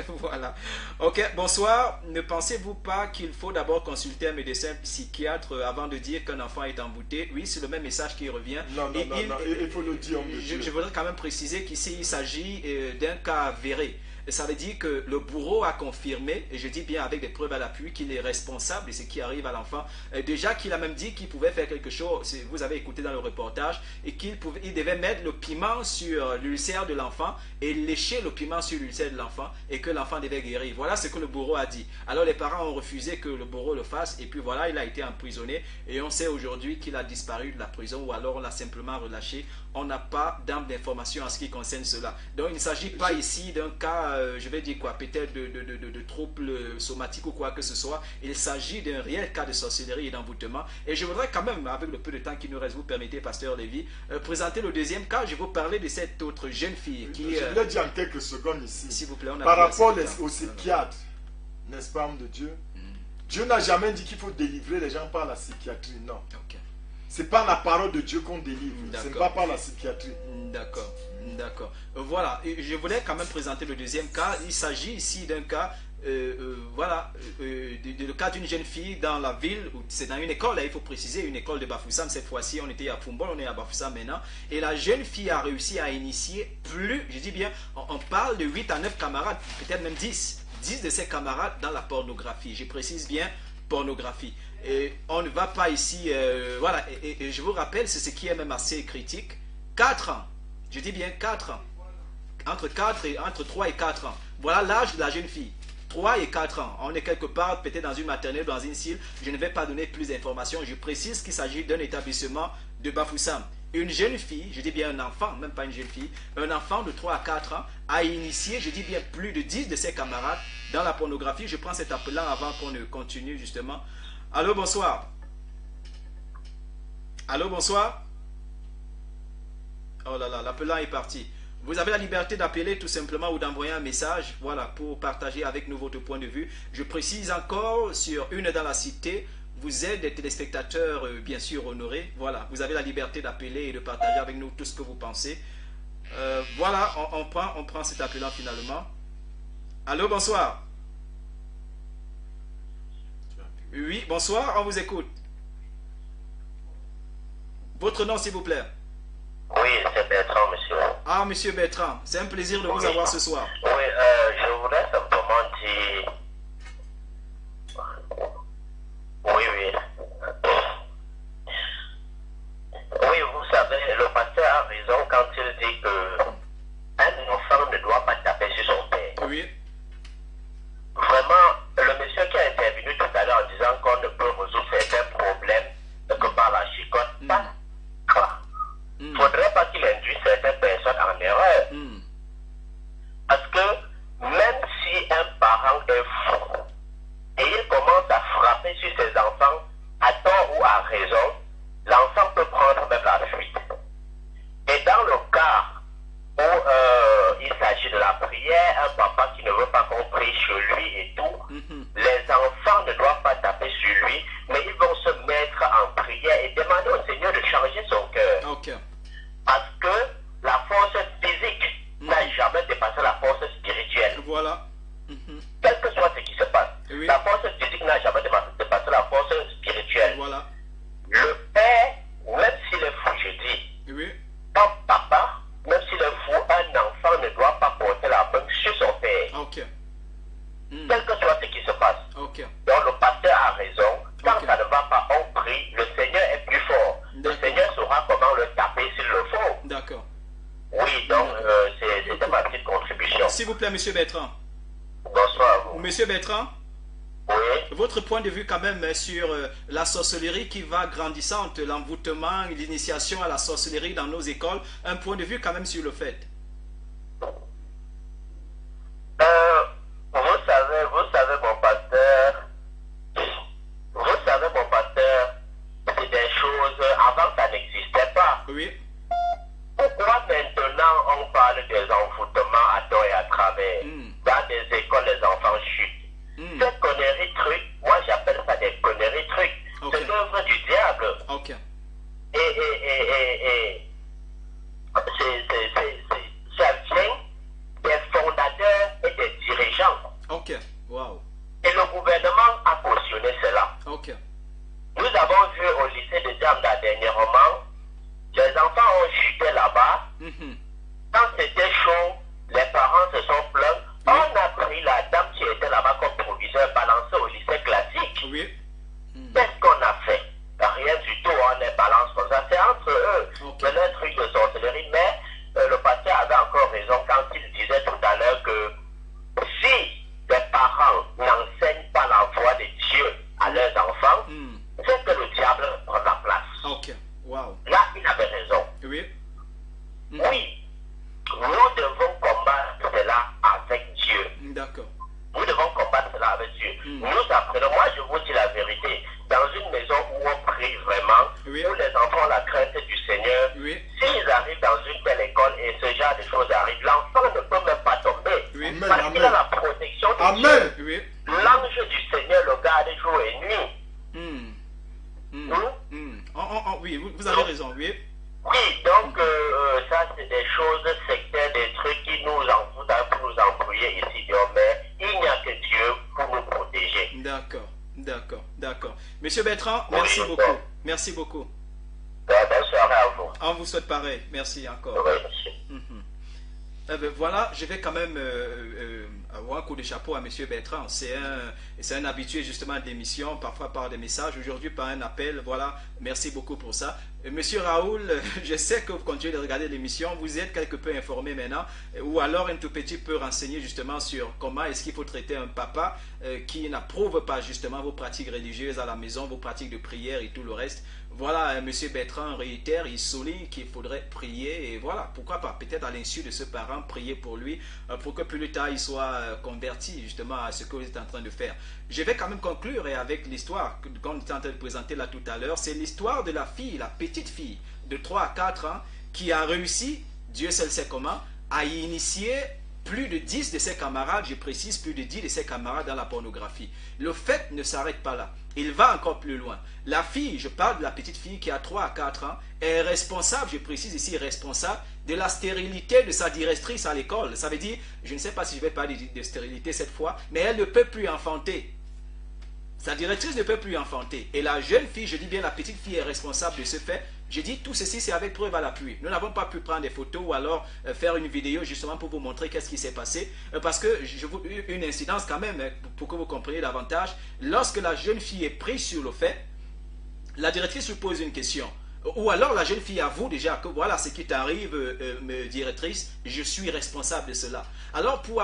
Voilà. Ok, bonsoir. Ne pensez-vous pas qu'il faut d'abord consulter un médecin psychiatre avant de dire qu'un enfant est embouté? Oui, c'est le même message qui revient. Non, il faut le dire. Je voudrais quand même préciser qu'ici, il s'agit d'un cas avéré. Ça veut dire que le bourreau a confirmé, et je dis bien avec des preuves à l'appui, qu'il est responsable de ce qui arrive à l'enfant. Déjà qu'il a même dit qu'il pouvait faire quelque chose, vous avez écouté dans le reportage, et qu'il devait mettre le piment sur l'ulcère de l'enfant et lécher le piment sur l'ulcère de l'enfant, et que l'enfant devait guérir. Voilà ce que le bourreau a dit. Alors les parents ont refusé que le bourreau le fasse, et puis voilà, il a été emprisonné, et on sait aujourd'hui qu'il a disparu de la prison, ou alors on l'a simplement relâché. On n'a pas d'informations en ce qui concerne cela. Donc il ne s'agit pas ici d'un cas, je vais dire quoi, peut-être de troubles somatiques ou quoi que ce soit. Il s'agit d'un réel cas de sorcellerie et d'envoûtement. Et je voudrais quand même, avec le peu de temps qui nous reste, vous permettez, pasteur Lévy, présenter le deuxième cas. Je vais vous parler de cette autre jeune fille qui... Je l'ai dit en quelques secondes ici. S'il vous plaît, on a par rapport au psychiatre, n'est-ce pas, homme de Dieu? Dieu n'a jamais dit qu'il faut délivrer les gens par la psychiatrie, non. Ok. C'est par la parole de Dieu qu'on délivre, c'est pas par la psychiatrie. D'accord, d'accord. Voilà, je voulais quand même présenter le deuxième cas. Il s'agit ici d'un cas voilà, le cas d'une jeune fille dans la ville, c'est dans une école, là, il faut préciser, une école de Bafoussam. Cette fois-ci, on était à Foumbol, on est à Bafoussam maintenant. Et la jeune fille a réussi à initier plus, je dis bien, on parle de 8 à 9 camarades, peut-être même 10 de ses camarades dans la pornographie. Je précise bien, pornographie. Et on ne va pas ici, voilà, et je vous rappelle, c'est ce qui est même assez critique, 4 ans, je dis bien 4 ans, entre 3 et 4 ans, voilà l'âge de la jeune fille. 3 et 4 ans. On est quelque part, peut-être dans une maternelle, dans une cile. Je ne vais pas donner plus d'informations. Je précise qu'il s'agit d'un établissement de Bafoussam. Une jeune fille, je dis bien un enfant, même pas une jeune fille, un enfant de 3 à 4 ans a initié, je dis bien plus de 10 de ses camarades dans la pornographie. Je prends cet appel-là avant qu'on ne continue justement. Allô, bonsoir. Allô, bonsoir. Oh là là, l'appelant est parti. Vous avez la liberté d'appeler tout simplement ou d'envoyer un message, voilà, pour partager avec nous votre point de vue. Je précise encore, sur Une dans la Cité, vous êtes des téléspectateurs bien sûr honorés. Voilà, vous avez la liberté d'appeler et de partager avec nous tout ce que vous pensez. Voilà, on prend cet appelant finalement. Allô, bonsoir. Oui, bonsoir, on vous écoute. Votre nom, s'il vous plaît. Oui, c'est Bertrand, monsieur. Ah, monsieur Bertrand, c'est un plaisir de vous avoir ce soir. Oui, je voudrais simplement dire... Oui. Oui, vous savez, le pasteur a raison quand il dit que un enfant ne doit pas taper sur son père. Oui. Vraiment, le monsieur qui a intervenu tout à l'heure en disant qu'on ne peut résoudre certains problèmes que par la chicotte, il ne faudrait pas qu'il induise certaines personnes en erreur. Parce que même si un parent est fou et il commence à frapper sur ses enfants, à tort ou à raison, l'enfant peut prendre même la fuite. Et dans le cas où il s'agit de la prière, un papa qui ne veut pas qu'on prie chez lui et tout, les enfants ne doivent pas taper sur lui, mais ils vont se mettre en prière et demander au Seigneur de changer son cœur. Ok. Parce que la force physique n'a jamais dépassé la force spirituelle. Voilà. Quel que soit ce qui se passe, Oui. la force physique n'a jamais dépassé la force spirituelle. Voilà. Le père, même s'il est fou, je dis, Oui. un papa, même s'il est fou, un enfant ne doit pas porter la main sur son père. Ok. Quel que soit ce qui se passe. Ok. Donc le pasteur a raison. Quand Ok. ça ne va pas, on prie. Le Seigneur est plus fort. Le D'accord. Seigneur saura comment le taper s'il le faut. D'accord. Oui, donc c'était ma petite contribution. S'il vous plaît, monsieur Bertrand. Bonsoir à vous. Monsieur Bertrand, Oui. votre point de vue quand même sur la sorcellerie qui va grandissante, l'envoûtement, l'initiation à la sorcellerie dans nos écoles, un point de vue quand même sur le fait. Mon pasteur, c'est des choses, avant ça n'existait pas. Oui. Pourquoi maintenant on parle des envoûtements à tort et à travers? Dans des écoles, les enfants chutent. Ces conneries trucs, moi j'appelle ça des conneries trucs. Ok. C'est l'œuvre du diable. Ok. Ça vient des fondateurs et des dirigeants. Ok. Wow. Et le gouvernement a cautionné cela. Ok. Nous avons vu au lycée de Djamda dernièrement, les enfants ont chuté là-bas. Quand c'était chaud, les parents se sont plaints. On a pris la dame qui était là-bas comme proviseur, balancée au lycée classique. Oui. Qu'est-ce qu'on a fait? Rien du tout, on les balance comme ça. C'est entre eux. Ok. C'est un truc de sorcellerie. Mais le pasteur avait encore raison quand il disait tout à l'heure que si les parents n'enseignent pas la voix de Dieu à leurs enfants, c'est que le diable prend la place. Ok. Wow. Là, il avait raison. Oui. Oui, nous devons combattre cela avec Dieu. D'accord. Nous devons combattre cela avec Dieu. Nous apprenons, moi je vous dis la vérité, dans une maison où on prie vraiment, Oui. où les enfants ont la crainte du Seigneur, Oui. s'ils arrivent dans une telle école et ce genre de choses arrivent, l'enfant ne peut même pas tomber. Oui. Parce qu'il a la protection de Amen. Dieu. Oui. L'ange du Seigneur le garde jour et nuit. Oui, vous avez raison. Oui. Oui, donc ça c'est des choses sectaires, des trucs qui nous envoûtent pour nous embrouiller ici. Mais il n'y a que Dieu D'accord, d'accord. Monsieur Bertrand, merci beaucoup. Merci beaucoup. Bonne soirée à vous. On vous souhaite pareil. Merci encore. Oui, monsieur. Voilà, je vais quand même avoir un coup de chapeau à M. Bertrand. C'est un habitué justement d'émissions, parfois par des messages, aujourd'hui par un appel. Voilà, merci beaucoup pour ça. Monsieur Raoul, je sais que vous continuez de regarder l'émission, vous êtes quelque peu informé maintenant, ou alors un tout petit peu renseigné justement sur comment est-ce qu'il faut traiter un papa qui n'approuve pas justement vos pratiques religieuses à la maison, vos pratiques de prière et tout le reste. Voilà, M. Bertrand réitère, il souligne qu'il faudrait prier, et voilà, pourquoi pas, peut-être à l'insu de ce parent, prier pour lui, pour que plus tard il soit converti justement à ce que vous êtes en train de faire. Je vais quand même conclure avec l'histoire qu'on était en train de présenter là tout à l'heure, c'est l'histoire de la fille, la petite fille de 3 à 4 ans, qui a réussi, Dieu seul sait comment, à initier plus de 10 de ses camarades, je précise, plus de 10 de ses camarades dans la pornographie. Le fait ne s'arrête pas là. Il va encore plus loin. La fille, je parle de la petite fille qui a 3 à 4 ans, est responsable, je précise ici, responsable de la stérilité de sa directrice à l'école. Ça veut dire, je ne sais pas si je vais parler de stérilité cette fois, mais elle ne peut plus enfanter. Sa directrice ne peut plus enfanter. Et la jeune fille, je dis bien la petite fille est responsable de ce fait. Je dis tout ceci, c'est avec preuve à l'appui. Nous n'avons pas pu prendre des photos ou alors faire une vidéo justement pour vous montrer qu'est-ce qui s'est passé. Parce que je vous une incidence quand même, pour que vous compreniez davantage. Lorsque la jeune fille est prise sur le fait, la directrice lui pose une question. Ou alors la jeune fille avoue déjà que voilà ce qui t'arrive, directrice, je suis responsable de cela. Alors pour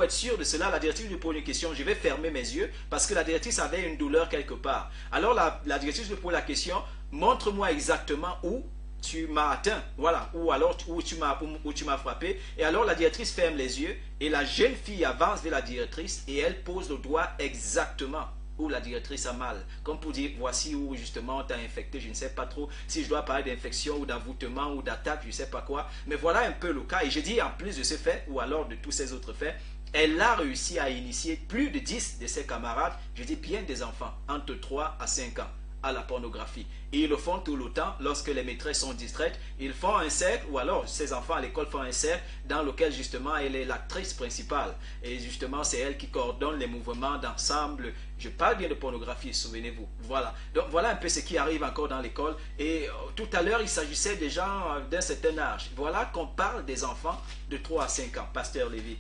être sûr de cela, la directrice lui pose une question, je vais fermer mes yeux parce que la directrice avait une douleur quelque part. Alors la directrice lui pose la question, montre-moi exactement où tu m'as atteint, voilà, ou alors où tu m'as frappé. Et alors la directrice ferme les yeux et la jeune fille avance vers la directrice et elle pose le doigt exactement où la directrice a mal, comme pour dire voici où justement on t'a infecté, je ne sais pas trop si je dois parler d'infection ou d'envoûtement ou d'attaque, je ne sais pas quoi, mais voilà un peu le cas. Et je dis en plus de ce fait ou alors de tous ces autres faits, elle a réussi à initier plus de 10 de ses camarades, je dis bien des enfants, entre 3 à 5 ans, à la pornographie. Et ils le font tout le temps lorsque les maîtresses sont distraites. Ils font un cercle, ou alors ces enfants à l'école font un cercle dans lequel justement elle est l'actrice principale. Et justement c'est elle qui coordonne les mouvements d'ensemble. Je parle bien de pornographie, souvenez-vous. Voilà. Donc voilà un peu ce qui arrive encore dans l'école. Et tout à l'heure il s'agissait des gens d'un certain âge. Voilà qu'on parle des enfants de 3 à 5 ans, Pasteur Lévy.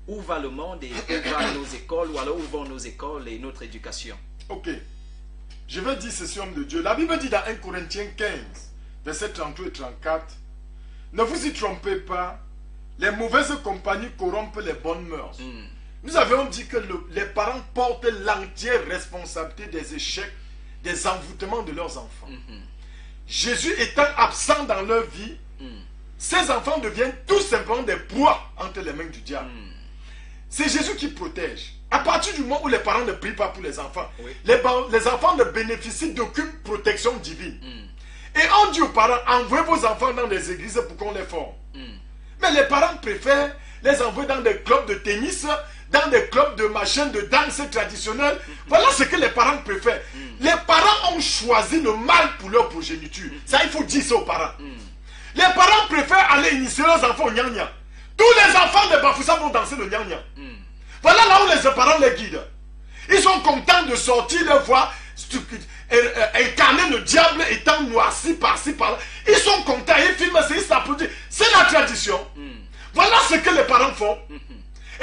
Où va le monde et où vont nos écoles, ou alors où vont nos écoles et notre éducation? Ok. Je vais dire ceci, homme de Dieu. La Bible dit dans 1 Corinthiens 15, versets 33 et 34, ne vous y trompez pas, les mauvaises compagnies corrompent les bonnes mœurs. Nous avions dit que les parents portent l'entière responsabilité des échecs, des envoûtements de leurs enfants. Jésus étant absent dans leur vie, ces enfants deviennent tout simplement des proies entre les mains du diable. C'est Jésus qui protège. À partir du moment où les parents ne prient pas pour les enfants, oui, les enfants ne bénéficient d'aucune protection divine. Et on dit aux parents, envoyez vos enfants dans des églises pour qu'on les forme. Mais les parents préfèrent les envoyer dans des clubs de tennis, dans des clubs de machines de danse traditionnelle. Voilà ce que les parents préfèrent. Les parents ont choisi le mal pour leur progéniture. Ça, il faut dire ça aux parents. Les parents préfèrent aller initier leurs enfants au nyang-nyang. Tous les enfants de Bafoussa vont danser le nyang-nyang. Voilà là où les parents les guident. Ils sont contents de sortir leur voix, incarner le diable étant noirci par-ci par-là. Ils sont contents, ils filment, ils s'applaudissent. C'est la tradition. Voilà ce que les parents font.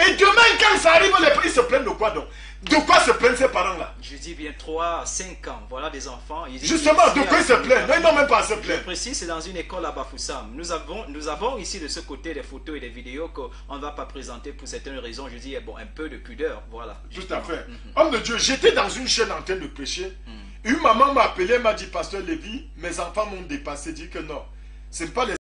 Et demain, quand ça arrive, ils se plaignent de quoi donc? De quoi se plaignent ces parents-là? Je dis bien 3 à 5 ans. Voilà des enfants. Justement, de quoi ils se plaignent? Non, ils n'ont même pas à se plaindre. Je précise, c'est dans une école à Bafoussam. Nous avons ici de ce côté des photos et des vidéos qu'on ne va pas présenter pour certaines raisons. Je dis, bon, un peu de pudeur. Voilà. Tout à fait. Homme de Dieu, j'étais dans une chaîne en train de prêcher. Une maman m'a appelé, m'a dit, Pasteur Lévy, mes enfants m'ont dépassé. Dit que non, ce n'est pas les